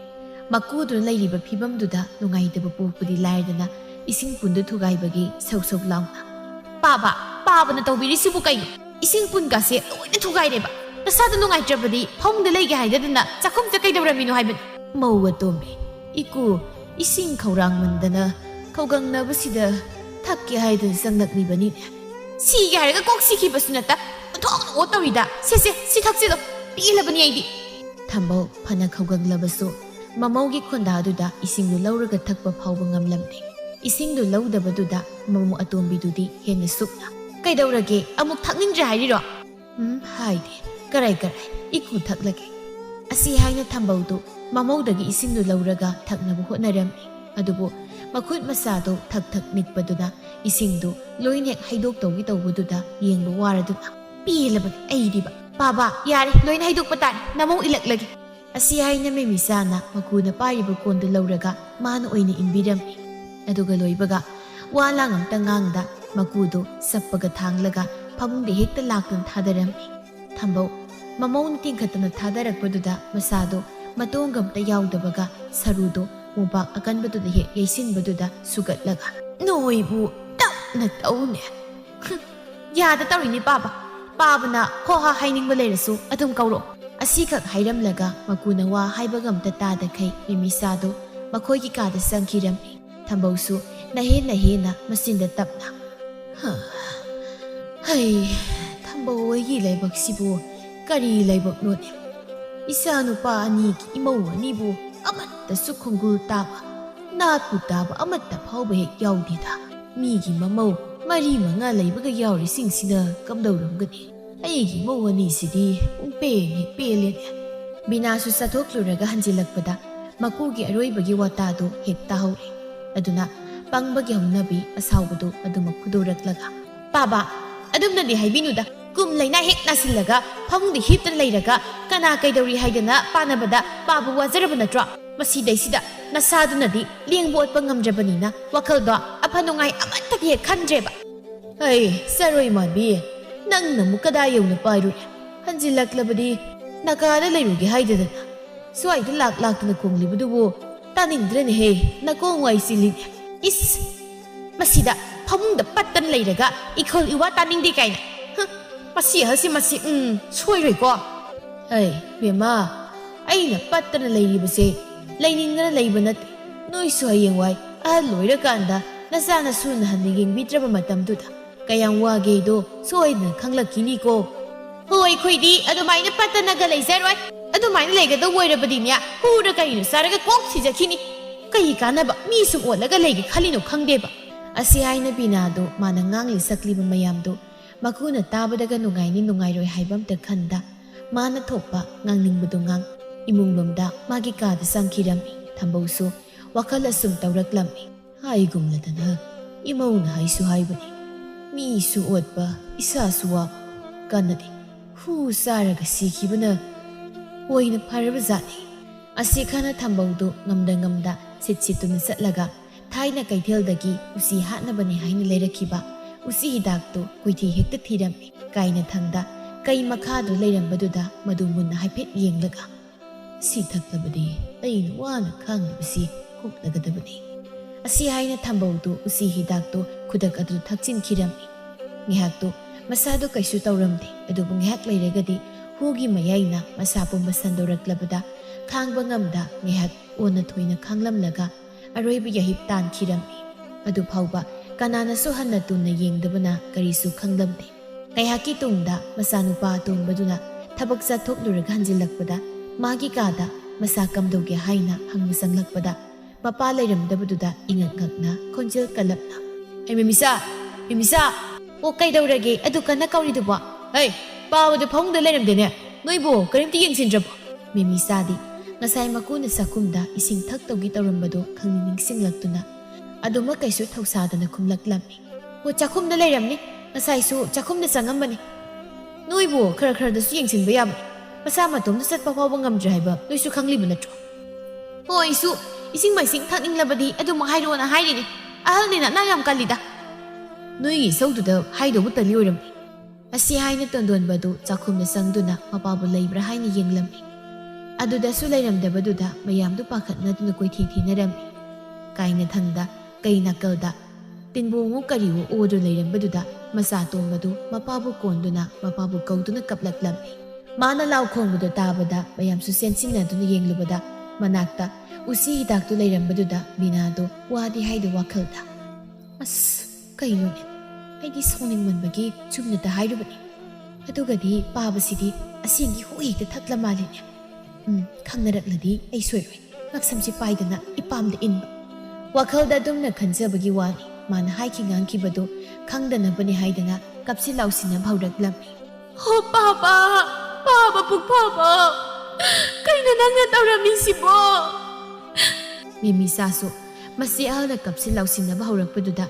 ꯃꯀꯨꯗꯨꯅ ꯂꯩꯔꯤꯕ ꯐꯤꯕꯝꯗꯨꯗ ꯅꯨꯡꯉꯥꯏꯇꯕ ꯄꯣꯛꯄꯗꯤ ꯂꯥꯏꯔꯗꯅ ꯏꯁꯤꯡ ꯄꯨꯟꯗꯨ ꯊꯨꯒꯥꯏꯕꯒꯤ ꯁꯧ ꯁꯧ ꯂꯥꯎꯅ "ꯄꯥꯕꯅ ꯇꯧꯕꯤꯔꯤꯁꯤꯕꯨ ꯀꯩꯅꯣ? ꯏꯁꯤꯡ ꯄꯨꯟꯒꯥꯁꯦ ꯂꯣꯏꯅ ꯊꯨꯒꯥꯏꯔꯦꯕ꯫ ꯅꯁꯥꯗ ꯅꯨꯡꯉꯥꯏꯇ꯭ꯔꯕꯗꯤ ꯐꯃꯨꯡꯗ ꯂꯩꯒꯦ ꯍꯥꯏꯗꯗꯅ ꯆꯥꯛꯈꯨꯝꯗ ꯀꯩꯗꯧꯔꯝꯃꯤꯅꯣ ꯍꯥꯏꯕꯅꯤ?" ꯃꯧ ꯑꯇꯣꯝꯕꯤ, "ꯏꯀꯨ, ꯏꯁꯤꯡ ꯈꯧꯔꯥꯡꯃꯟꯗꯅ ꯈꯧꯒꯪꯅꯕꯁꯤꯗ ꯊꯛꯀꯦ ꯍꯥꯏꯗꯅ ꯆꯪꯂꯛꯂꯤꯕꯅꯤꯅꯦ꯫ ꯁꯤꯒꯦ ꯍꯥꯏꯔꯒ ꯀꯣꯛ ꯁꯤꯈꯤꯕꯁꯨ ꯅꯠꯇ ꯑꯣꯟꯊꯣꯛꯅ ꯑꯣꯠ ꯇꯧꯔꯤꯗ꯫ ꯁꯦ ꯁꯤ ꯊꯛꯆꯤꯜꯂꯣ, ꯄꯦꯜꯂꯕꯅꯤ ꯑꯩꯗꯤ." ꯊꯝꯕꯧ ꯐꯅ ꯈꯧꯒꯪꯂꯕꯁꯨ ꯃꯃꯧꯒꯤ ꯈꯣꯟꯗꯥꯗꯨꯗ ꯏꯁꯤꯡꯗꯨ ꯂꯧꯔꯒ ꯊꯛꯄ ꯐꯥꯎꯕ ꯉꯝꯂꯝꯗꯦ꯫ ꯏꯁꯤꯡꯗꯨ ꯂꯧꯗꯕꯗꯨꯗ ꯃꯃꯧ ꯑꯇꯣꯝꯕꯤꯗꯨꯗꯤ ꯍꯦꯟꯅ ꯁꯨꯛꯅ "ꯀꯩꯗꯧꯔꯒꯦ? ꯑꯃꯨꯛ ꯊꯛꯅꯤꯡꯗ꯭ꯔꯦ ꯍꯥꯏꯔꯤꯔꯣ?" "ꯍꯥꯏꯗꯦ, ꯀꯔꯥꯏ ꯏꯀꯨ ꯊꯛꯂꯒꯦ." ꯑꯁꯤ ꯍꯥꯏꯅ ꯊꯝꯕꯧꯗꯨ ꯃꯃꯧꯗꯒꯤ ꯏꯁꯤꯡꯗꯨ ꯂꯧꯔꯒ ꯊꯛꯅꯕ ꯍꯣꯠꯅꯔꯝꯃꯤ꯫ ꯑꯗꯨꯕꯨ ꯃꯈꯨꯠ ꯃꯁꯥꯗꯣ ꯊꯛ ꯊꯛ ꯅꯤꯛꯄꯗꯨꯅ ꯏꯁꯤꯡꯗꯨ ꯂꯣꯏꯅ ꯍꯦꯛ ꯍꯩꯗꯣꯛꯇꯧꯒꯤ ꯇꯧꯕꯗꯨꯗ ꯌꯦꯡꯕ ꯋꯥꯔꯗꯨꯅ "ꯄꯦꯜꯂꯕꯅꯤ ꯑꯩꯗꯤꯕ꯫ ꯄꯥꯕ, ꯌꯥꯔꯦ, ꯂꯣꯏꯅ ꯍꯩꯗꯣꯛꯄ ꯇꯥꯔꯦ, ꯅꯃꯧ ꯏꯜꯂꯛꯂꯒꯦ." ꯑꯁꯤ ꯍꯥꯏꯅ ꯃꯦꯃꯤꯆꯥꯅ ꯃꯀꯨꯅ ꯄꯥꯏꯔꯤꯕ ꯀꯣꯟꯗꯨ ꯂꯧꯔꯒ ꯃꯥꯅ ꯑꯣꯏꯅ ꯏꯟꯕꯤꯔꯝꯃꯤ꯫ ꯑꯗꯨꯒ ꯂꯣꯏꯕꯒ ꯋꯥ ꯂꯥꯡ ꯑꯝꯇ ꯉꯥꯡꯗ ꯃꯀꯨꯗꯨ ꯁꯞꯄꯒ ꯊꯥꯡꯂꯒ ꯐꯃꯨꯡꯗ ꯍꯦꯛꯇ ꯂꯥꯛꯇꯨꯅ ꯊꯥꯗꯔꯝꯃꯤ꯫ ꯊꯝꯕꯧ ꯃꯃꯧꯅ ꯇꯤꯡꯈꯠꯇꯅ ꯊꯥꯗꯔꯛꯄꯗꯨꯗ ꯃꯁꯥꯗꯣ ꯃꯇꯣꯡꯒ ꯑꯝꯇ ꯌꯥꯎꯗꯕꯒ ꯁꯔꯨꯗꯣ ꯃꯣꯝꯄꯥꯛ ꯑꯀꯟꯕꯗꯨꯗ ꯍꯦꯛ ꯌꯩꯁꯤꯟꯕꯗꯨꯗ ꯁꯨꯒꯠꯂꯒ "ꯅꯣꯏꯕꯨ ꯇꯞꯅ ꯇꯧꯅꯦ." "ꯌꯥꯗ ꯇꯧꯔꯤꯅꯤ ꯄꯥꯕ. ꯄꯥꯕꯅ ꯍꯣꯍꯥ ꯍꯥꯏꯅꯤꯡꯕ ꯂꯩꯔꯁꯨ ꯑꯗꯨꯝ ꯀꯧꯔꯛꯑꯣ." ꯑꯁꯤꯈꯛ ꯍꯥꯏꯔꯝꯂꯒ ꯃꯀꯨꯅ ꯋꯥ ꯍꯥꯏꯕꯒ ꯑꯝꯇ ꯇꯥꯗꯈꯩ ꯃꯦꯃꯤꯆꯥꯗꯣ ꯃꯈꯣꯏꯒꯤ ꯀꯥꯗ ꯆꯪꯈꯤꯔꯝꯃꯤ꯫ ꯊꯝꯕꯧꯁꯨ ꯅꯍꯦꯟꯅ ꯃꯆꯤꯟꯗ ꯇꯞꯅ "ꯊꯝꯕꯧ ꯍꯣꯏꯒꯤ ꯂꯥꯏꯕꯛꯁꯤꯕꯨ ꯀꯔꯤ ꯂꯥꯏꯕꯛꯅꯣꯅꯦ? ꯏꯆꯥ ꯅꯨꯄꯥ ꯑꯅꯤꯒꯤ ꯏꯃꯧ ꯑꯅꯤꯕꯨ ꯑꯃꯠꯇꯁꯨ ꯈꯣꯡꯒꯨꯜ ꯇꯥꯕ, ꯅꯥꯠꯄꯨ ꯇꯥꯕ ꯑꯃꯠꯇ ꯐꯥꯎꯕ ꯍꯦꯛ ꯌꯥꯎꯗꯦꯗ꯫ ꯃꯤꯒꯤ ꯃꯃꯧ 4-5 ꯂꯩꯕꯒ ꯌꯥꯎꯔꯤꯁꯤꯡꯁꯤꯅ ꯀꯝꯗꯧꯔꯝꯒꯅꯤ? ꯑꯩꯒꯤ ꯏꯃꯧ ꯑꯅꯤꯁꯤꯗꯤ ꯄꯦꯜꯂꯦꯅꯦ." ꯕꯤꯅꯥꯁꯨ ꯆꯠꯊꯣꯛꯂꯨꯔꯒ ꯍꯟꯖꯤꯜꯂꯛꯄꯗ ꯃꯀꯨꯒꯤ ꯑꯔꯣꯏꯕꯒꯤ ꯋꯥꯇꯥꯗꯨ ꯍꯦꯛ ꯇꯥꯍꯧꯔꯦ꯫ ꯑꯗꯨꯅ ꯄꯪꯕꯒꯤ ꯍꯧꯅꯕꯤ ꯑꯁꯥꯎꯕꯗꯨ ꯑꯗꯨꯃꯛ ꯐꯨꯗꯣꯔꯛꯂꯒ "ꯄꯥꯕ, ꯑꯗꯨꯝꯅꯗꯤ ꯍꯥꯏꯕꯤꯅꯨꯗ. ꯀꯨꯝ ꯂꯩꯅꯥ ꯍꯦꯛ ꯅꯥꯁꯤꯜꯂꯒ ꯐꯃꯨꯡꯗ ꯍꯤꯞꯇꯅ ꯂꯩꯔꯒ ꯀꯅꯥ ꯀꯩꯗꯧꯔꯤ ꯍꯥꯏꯗꯅ ꯄꯥꯅꯕꯗ ꯄꯥꯕ ꯋꯥꯖꯔꯕ ꯅꯠꯇ꯭ꯔꯣ? ꯃꯁꯤꯗꯩꯁꯤꯗ ꯅꯁꯥꯗꯨꯅꯗꯤ ꯂꯦꯡꯕ ꯑꯣꯠꯄ ꯉꯝꯗ꯭ꯔꯕꯅꯤꯅ ꯋꯥꯈꯜꯗꯣ ꯑꯐ ꯅꯨꯡꯉꯥꯏ ꯑꯃꯠꯇꯗꯤ ꯍꯦꯛ ꯈꯟꯗ꯭ꯔꯦꯕ." "ꯆꯔꯣꯏ ꯃꯥꯟꯕꯤ, ꯅꯪꯅ ꯑꯃꯨꯛ ꯀꯗꯥꯏ ꯌꯧꯅ ꯄꯥꯏꯔꯨꯔꯦ? ꯍꯟꯖꯤꯜꯂꯛꯂꯕꯗꯤ ꯅꯀꯥꯗ ꯂꯩꯔꯨꯒꯦ ꯍꯥꯏꯗꯗꯅ ꯁ꯭ꯋꯥꯏꯗ ꯂꯥꯛꯇꯅ ꯈꯣꯡꯂꯤꯕꯗꯨꯕꯨ ꯇꯥꯅꯤꯡꯗ꯭ꯔꯅꯦꯍꯦ, ꯅꯀꯣꯡ ꯋꯥꯏ ꯆꯤꯜꯂꯤꯅꯦ." "ꯏꯁ, ꯃꯁꯤꯗ ꯐꯃꯨꯡꯗ ꯄꯠꯇꯅ ꯂꯩꯔꯒ ꯏꯈꯣꯜ ꯏꯋꯥ ꯇꯥꯅꯤꯡꯗꯦ ꯀꯥꯏꯅ. ꯃꯁꯤ ꯑꯍꯜꯁꯤ ꯁꯣꯏꯔꯣꯏꯀꯣ." "ꯕꯦꯝꯃ, ꯑꯩꯅ ꯄꯠꯇꯅ ꯂꯩꯔꯤꯕꯁꯦ ꯂꯩꯅꯤꯡꯗꯅ ꯂꯩꯕ ꯅꯠꯇꯦ. ꯅꯣꯏꯁꯨ ꯍꯌꯦꯡꯋꯥꯏ ꯑꯍꯜ ꯑꯣꯏꯔꯀꯥꯟꯗ ꯅꯆꯥ ꯅꯁꯨꯅ ꯍꯟꯅ ꯌꯦꯡꯕꯤꯗ꯭ꯔꯕ ꯃꯇꯝꯗꯨꯗ ꯀꯌꯥꯝ ꯋꯥꯒꯦꯗꯣ ꯁꯣꯏꯗꯅ ꯈꯪꯂꯛꯈꯤꯅꯤꯀꯣ." "ꯑꯩꯈꯣꯏꯗꯤ ꯑꯗꯨꯃꯥꯏꯅ ꯄꯠꯇꯅꯒ ꯂꯩꯖꯔꯣꯏ. ꯑꯗꯨꯃꯥꯏꯅ ꯂꯩꯒꯗꯧ ꯑꯣꯏꯔꯕꯗꯤꯅꯦ ꯍꯨꯔ ꯀꯩꯅꯣ ꯆꯥꯔꯒ ꯀꯣꯛ ꯁꯤꯖꯈꯤꯅꯤ. ꯀꯩ ꯀꯥꯟꯅꯕ ꯃꯤ ꯁꯨꯝ ꯑꯣꯠꯂꯒ ꯂꯩꯒꯦ ꯈꯜꯂꯤꯅꯣ ꯈꯪꯗꯦꯕ." ꯑꯁꯤ ꯍꯥꯏꯅ ꯕꯤꯅꯥꯗꯣ ꯃꯥꯅ ꯉꯥꯡꯂꯤ ꯁꯛꯂꯤꯕ ꯃꯌꯥꯝꯗꯣ ꯃꯀꯨꯅ ꯇꯥꯕꯗꯒ ꯅꯨꯡꯉꯥꯏꯅꯤ ꯅꯨꯡꯉꯥꯏꯔꯣꯏ ꯍꯥꯏꯕ ꯑꯝꯇ ꯈꯟꯗ ꯃꯥꯅ ꯊꯣꯛꯄ ꯉꯥꯡꯅꯤꯡꯕꯗꯣ ꯉꯥꯡ ꯏꯃꯨꯡꯂꯣꯝꯗ ꯃꯥꯒꯤ ꯀꯥꯗ ꯆꯪꯈꯤꯔꯝꯃꯤ꯫ ꯊꯝꯕꯧꯁꯨ ꯋꯥꯈꯜ ꯑꯁꯨꯝ ꯇꯧꯔꯛꯂꯝꯃꯤ꯫ ꯍꯥꯏꯒꯨꯝꯂꯗꯅ ꯏꯃꯧꯅ ꯍꯥꯏꯁꯨ ꯍꯥꯏꯕꯅꯤ, ꯃꯤꯁꯨ ꯑꯣꯠꯄ ꯏꯁꯥꯁꯨ ꯋꯥꯕ ꯀꯥꯟꯅꯗꯦ. ꯍꯨ ꯆꯥꯔꯒ ꯁꯤꯈꯤꯕꯅ ꯑꯣꯏꯅ ꯐꯔꯕꯖꯥꯠꯅꯤ." ꯑꯁꯤ ꯈꯅ ꯊꯝꯕꯧꯗꯨ ꯉꯝꯗ ꯁꯤꯠꯇꯨꯅ ꯆꯠꯂꯒ ꯊꯥꯏꯅ ꯀꯩꯊꯦꯜꯗꯒꯤ ꯎꯆꯤ ꯍꯥꯠꯅꯕꯅꯤ ꯍꯥꯏꯅ ꯂꯩꯔꯛꯈꯤꯕ ꯎꯆꯤ ꯍꯤꯗꯥꯛꯇꯨ ꯀꯨꯏꯊꯤ ꯍꯦꯛꯇ ꯊꯤꯔꯝꯃꯤ꯫ ꯀꯥꯏꯅꯊꯪꯗ ꯀꯩ ꯃꯈꯥꯗꯨ ꯂꯩꯔꯝꯕꯗꯨꯗ ꯃꯗꯨ ꯃꯨꯟꯅ ꯍꯥꯏꯐꯦꯠ ꯌꯦꯡꯂꯒ "ꯁꯤ ꯊꯛꯂꯕꯗꯤ ꯑꯩꯅ ꯋꯥꯅ ꯈꯥꯡꯂꯤꯕꯁꯤ ꯀꯣꯛꯅꯒꯗꯕꯅꯤ." ꯑꯁꯤ ꯍꯥꯏꯅ ꯊꯝꯕꯧꯗꯨ ꯎꯆꯤ ꯍꯤꯗꯥꯛꯇꯨ ꯈꯨꯗꯛ ꯑꯗꯨꯗ ꯊꯛꯆꯤꯟꯈꯤꯔꯝꯃꯤ꯫ ꯉꯥꯏꯍꯥꯛꯇꯨ ꯃꯁꯥꯗꯨ ꯀꯩꯁꯨ ꯇꯧꯔꯝꯗꯦ꯫ ꯑꯗꯨꯕꯨ ꯉꯥꯏꯍꯥꯛ ꯂꯩꯔꯒꯗꯤ ꯍꯨꯒꯤ ꯃꯌꯥꯏꯅ ꯃꯁꯥ ꯄꯨꯝꯕ ꯁꯟꯗꯣꯔꯛꯂꯕꯗ ꯈꯥꯡꯕ ꯉꯝꯗ ꯉꯥꯏꯍꯥꯛ ꯑꯣꯟꯅ ꯊꯣꯏꯅ ꯈꯥꯡꯂꯝꯂꯒ ꯑꯔꯣꯏꯕ ꯌꯥꯍꯤꯞ ꯇꯥꯟꯈꯤꯔꯝꯃꯤ꯫ ꯑꯗꯨ ꯐꯥꯎꯕ ꯀꯅꯥꯅꯁꯨ ꯍꯟꯅ ꯇꯨꯟꯅ ꯌꯦꯡꯗꯕꯅ ꯀꯔꯤꯁꯨ ꯈꯪꯂꯝꯗꯦ꯫ ꯉꯥꯏꯍꯥꯛꯀꯤ ꯇꯨꯡꯗ ꯃꯆꯥꯅꯨꯄꯥ ꯑꯇꯣꯟꯕꯗꯨꯅ ꯊꯕꯛ ꯆꯠꯊꯣꯛꯂꯨꯔꯒ ꯍꯟꯖꯤꯜꯂꯛꯄꯗ ꯃꯥꯒꯤ ꯀꯥꯗ ꯃꯁꯥ ꯀꯝꯗꯧꯒꯦ ꯍꯥꯏꯅ ꯍꯪꯕ ꯆꯪꯂꯛꯄꯗ ꯃꯄꯥ ꯂꯩꯔꯝꯗꯕꯗꯨꯗ ꯏꯉꯛ ꯉꯛꯅ ꯈꯣꯟꯖꯦꯜ ꯀꯜꯂꯞꯅ "ꯃꯦꯃꯤꯆꯥ, ꯑꯣ ꯀꯩꯗꯧꯔꯒꯦ ꯑꯗꯨ ꯀꯟꯅ ꯀꯧꯔꯤꯗꯨꯕꯣ? ꯄꯥꯕꯗꯨ ꯐꯃꯨꯡꯗ ꯂꯩꯔꯝꯗꯦꯅꯦ. ꯅꯣꯏꯕꯨ ꯀꯔꯤꯝꯇ ꯌꯦꯡꯁꯤꯟꯗ꯭ꯔꯕꯣ?" ꯃꯦꯃꯤꯆꯥꯗꯤ ꯉꯁꯥꯏ ꯃꯀꯨꯅ ꯆꯥꯛꯈꯨꯝꯗ ꯏꯁꯤꯡ ꯊꯛꯇꯧꯒꯤ ꯇꯧꯔꯝꯕꯗꯣ ꯈꯪꯅꯤꯡ ꯅꯤꯡꯁꯤꯡꯂꯛꯇꯨꯅ ꯑꯗꯨꯃꯛ ꯀꯩꯁꯨ ꯊꯧꯁꯥꯗꯅ ꯈꯨꯝꯂꯛꯂꯝꯃꯤ꯫ "ꯆꯥꯛꯈꯨꯝꯗ ꯂꯩꯔꯝꯅꯤ. ꯉꯁꯥꯏꯁꯨ ꯆꯥꯛꯈꯨꯝꯗ ꯆꯪꯉꯝꯕꯅꯤ." ꯅꯣꯏꯕꯨ ꯈꯔ ꯈꯔꯗꯁꯨ ꯌꯦꯡꯁꯤꯟꯕ ꯌꯥꯕꯅꯤ ꯃꯁꯥ ꯃꯇꯣꯝꯇ ꯆꯠꯄ ꯐꯥꯎꯕ ꯉꯝꯗ꯭ꯔꯦ ꯍꯥꯏꯕ ꯅꯣꯏꯁꯨ ꯈꯪꯂꯤꯕ ꯅꯠꯇ꯭ꯔꯣ ꯍꯣꯏ ꯑꯩꯁꯨ ꯏꯁꯤꯡ ꯃꯥꯏꯁꯤꯡ ꯊꯛꯅꯤꯡꯂꯕꯗꯤ ꯑꯗꯨꯃꯛ ꯍꯥꯏꯔꯛꯑꯣꯅ ꯍꯥꯏꯔꯤꯅꯤ ꯑꯍꯜꯅꯤꯅ ꯅꯪ ꯌꯥꯝ ꯀꯜꯂꯤꯗ ꯅꯣꯏꯒꯤ ꯏꯁꯧꯗꯨꯗ ꯍꯥꯏꯗꯧꯕ ꯇꯜꯂꯤ ꯑꯣꯏꯔꯝꯃꯤ ꯑꯁꯤ ꯍꯥꯏꯅ ꯇꯣꯟꯗꯣꯟꯕ ꯑꯗꯨ ꯆꯥꯛꯈꯨꯝꯗ ꯆꯪꯗꯨꯅ ꯃꯄꯥꯕꯨ ꯂꯩꯕ꯭ꯔꯥ ꯍꯥꯏꯅ ꯌꯦꯡꯂꯝꯃꯤ ꯑꯗꯨꯗꯁꯨ ꯂꯩꯔꯝꯗꯕꯗꯨꯗ ꯃꯌꯥꯝꯗꯨ ꯄꯥꯈꯠꯅꯗꯨꯅ ꯀꯣꯏꯊꯤ ꯊꯤꯅꯔꯝꯃꯤ ꯀꯥꯏꯅꯊꯪꯗ ꯀꯩ ꯅꯥꯀꯜꯗ ꯇꯤꯟꯕꯣꯡꯉꯨ ꯀꯔꯤꯋꯣ ꯑꯣꯗꯨ ꯂꯩꯔꯝꯕꯗꯨꯗ ꯃꯆꯥ ꯇꯣꯝꯕꯗꯨ ꯃꯄꯥꯕꯨ ꯀꯣꯟꯗꯨꯅ ꯃꯄꯥꯕꯨ ꯀꯧꯗꯨꯅ ꯀꯞꯂꯛꯂꯝꯃꯤ ꯃꯥꯅ ꯂꯥꯎ ꯈꯣꯡꯕꯗꯨ ꯇꯥꯕꯗ ꯃꯌꯥꯝꯁꯨ ꯆꯦꯟꯁꯤꯟꯅꯗꯨꯅ ꯌꯦꯡꯂꯨꯕꯗ ꯃꯅꯥꯛꯇ ꯎꯁꯤ ꯍꯤꯗꯥꯛꯇꯨ ꯂꯩꯔꯝꯕꯗꯨꯗ ꯕꯤꯅꯥꯗꯣ ꯋꯥꯗꯤ ꯍꯥꯏꯗꯨ ꯋꯥꯈꯜꯗ ꯑꯁ ꯀꯩꯅꯣꯅꯦ ꯑꯩꯗꯤ ꯁꯥꯎꯅꯤꯡꯃꯟꯕꯒꯤ ꯆꯨꯝꯅꯇ ꯍꯥꯏꯔꯨꯕꯅꯤ ꯑꯗꯨꯒꯗꯤ ꯄꯥꯕꯁꯤꯗꯤ ꯑꯁꯦꯡꯒꯤ ꯍꯨ ꯍꯦꯛꯇ ꯊꯛꯂ ꯃꯥꯜꯂꯤꯅꯦ ꯈꯪꯅꯔꯛꯂꯗꯤ ꯑꯩ ꯁꯣꯏꯔꯣꯏ ꯉꯛꯁꯝꯁꯤ ꯄꯥꯏꯗꯅ ꯏꯄꯥꯝꯗ ꯏꯟꯕ ꯋꯥꯈꯜꯗ ꯑꯗꯨꯝꯅ ꯈꯟꯖꯕꯒꯤ ꯋꯥꯅꯤ ꯃꯥꯅ ꯍꯥꯏꯈꯤ ꯉꯥꯡꯈꯤꯕꯗꯨ ꯈꯪꯗꯅꯕꯅꯤ ꯍꯥꯏꯗꯅ ꯀꯞꯁꯤ ꯂꯥꯎꯁꯤꯟꯅꯕ ꯍꯧꯔꯛꯂꯝꯃꯤ ꯍꯣ ꯄꯥꯕ ꯄꯥꯕ ꯄꯨꯛꯐꯕ ꯀꯩꯅꯣ ꯅꯪꯅ ꯇꯧꯔꯝꯃꯤꯁꯤꯕꯣ ꯃꯦꯃꯤꯆꯥꯁꯨ ꯃꯁꯤ ꯑꯍꯜꯅ ꯀꯞꯁꯤ ꯂꯥꯎꯁꯤꯟꯅꯕ ꯍꯧꯔꯛꯄꯗꯨꯗ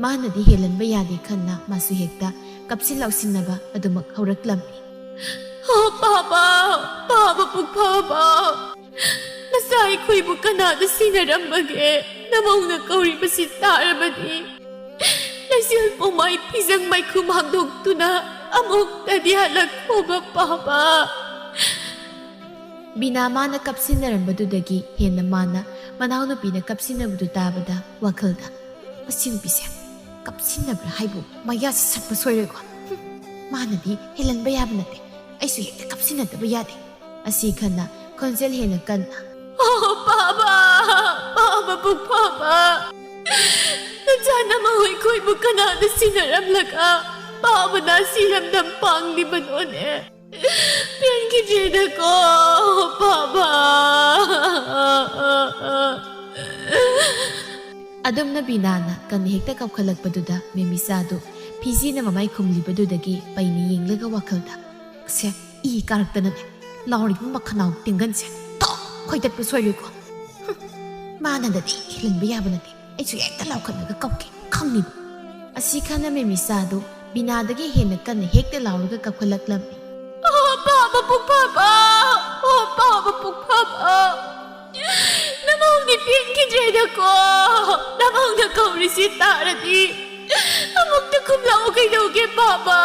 ꯃꯥꯅꯗꯤ ꯍꯦꯜꯍꯟꯕ ꯌꯥꯗꯦ ꯈꯟꯅ ꯃꯥꯁꯨ ꯍꯦꯛꯇ ꯀꯞꯁꯤ ꯂꯥꯎꯁꯤꯟꯅꯕ ꯑꯗꯨꯃꯛ ꯍꯧꯔꯛꯂꯝꯃꯤ ꯍꯣ ꯄꯥꯕ ꯄꯥꯕ ꯄꯨꯛꯐꯕ ꯅꯆꯥ ꯑꯩꯈꯣꯏꯕꯨ ꯀꯅꯥꯗ ꯁꯤꯟꯅꯔꯝꯕꯒꯦ ꯅꯃꯧꯅ ꯀꯧꯔꯤꯕꯁꯤ ꯇꯥꯔꯕꯗꯤ ꯂꯩꯆꯤꯜ ꯄꯨꯝꯃꯩ ꯐꯤꯖꯪ ꯃꯩꯈꯨꯝ ꯍꯥꯡꯗꯣꯛꯇꯨꯅ ꯑꯃꯨꯛꯇꯗꯤ ꯍꯜꯂꯛꯈꯣꯕ ꯄꯥꯕ ꯕꯤꯅꯥ ꯃꯥꯅ ꯀꯞꯁꯤꯟꯅꯔꯝꯕꯗꯨꯗꯒꯤ ꯍꯦꯟꯅ ꯃꯥꯅ ꯃꯅꯥꯎꯅꯨꯄꯤꯅ ꯀꯞꯁꯤꯟꯅꯕꯗꯨ ꯇꯥꯕꯗ ꯋꯥꯈꯜꯗ ꯃꯁꯤ ꯅꯨꯄꯤꯁꯦ ꯀꯞꯁꯤꯟꯅꯕ꯭ꯔꯥ ꯍꯥꯏꯕꯨ ꯃꯌꯥꯁꯤ ꯁꯠꯄ ꯁꯣꯏꯔꯣꯏꯀꯣ ꯃꯥꯅꯗꯤ ꯍꯦꯜꯍꯟꯕ ꯌꯥꯕ ꯅꯠꯇꯦ ꯑꯩꯁꯨ ꯍꯦꯛꯇ ꯀꯞꯁꯤꯟꯅꯗꯕ ꯌꯥꯗꯦ ꯑꯁꯤ ꯈꯟꯅ ꯈꯣꯟꯖꯦꯜ ꯍꯦꯟꯅ ꯀꯟꯅ ꯄꯥꯕ ꯄꯥꯕ ꯄꯨꯛꯐꯕ ꯅꯆꯥ ꯅꯃꯧ ꯑꯩꯈꯣꯏꯕꯨ ꯀꯅꯥꯗ ꯁꯤꯟꯅꯔꯝꯂꯒ ꯄꯥꯕꯅ ꯁꯤꯔꯝꯗꯝ ꯄꯥꯡꯂꯤꯕꯅꯣꯅꯦ ꯄꯦꯟꯈꯤꯗ꯭ꯔꯦꯗꯀꯣ ꯄꯥꯕ ꯑꯗꯨꯝꯅ ꯕꯤꯅꯥꯅ ꯀꯟꯅ ꯍꯦꯛꯇ ꯀꯞꯈꯠꯂꯛꯄꯗꯨꯗ ꯃꯦꯃꯤꯆꯥꯗꯨ ꯐꯤꯖꯤꯅ ꯃꯃꯥꯏ ꯈꯨꯝꯂꯤꯕꯗꯨꯗꯒꯤ ꯄꯩꯅ ꯌꯦꯡꯂꯒ ꯋꯥꯈꯜꯗ ꯁꯦ ꯏ ꯀꯥꯔꯛꯇꯅꯅꯦ ꯂꯥꯎꯔꯤꯕ ꯃꯈꯅꯥꯎ ꯇꯤꯡꯒꯟꯁꯦ ꯊꯣꯛ ꯈꯣꯏꯗꯠꯄ ꯁꯣꯏꯔꯣꯏꯀꯣ ꯃꯥꯅꯗꯗꯤ ꯍꯦꯜꯍꯟꯕ ꯌꯥꯕ ꯅꯠꯇꯦ ꯑꯩꯁꯨ ꯍꯦꯛꯇ ꯂꯥꯎꯈꯠꯂꯒ ꯀꯞꯀꯦ ꯈꯪꯅꯤꯕ ꯑꯁꯤ ꯈꯟꯅ ꯃꯦꯃꯤꯆꯥꯗꯨ ꯕꯤꯅꯥꯗꯒꯤ ꯍꯦꯟꯅ ꯀꯟꯅ ꯍꯦꯛꯇ ꯂꯥꯎꯔꯒ ꯀꯞꯈꯠꯂꯛꯂꯝꯃꯤ ꯄꯥꯕ ꯄꯨꯛꯐꯕ ꯄꯥꯕ ꯄꯨꯛꯐꯕ ꯅꯃꯧꯗꯤ ꯄꯦꯟꯈꯤꯗ꯭ꯔꯦꯗꯀꯣ ꯅꯃꯧꯅ ꯀꯧꯔꯤꯁꯤ ꯇꯥꯔꯗꯤ ꯑꯃꯨꯛꯇ ꯈꯨꯝꯂꯛꯑꯣ ꯀꯩꯗꯧꯒꯦ ꯄꯥꯕ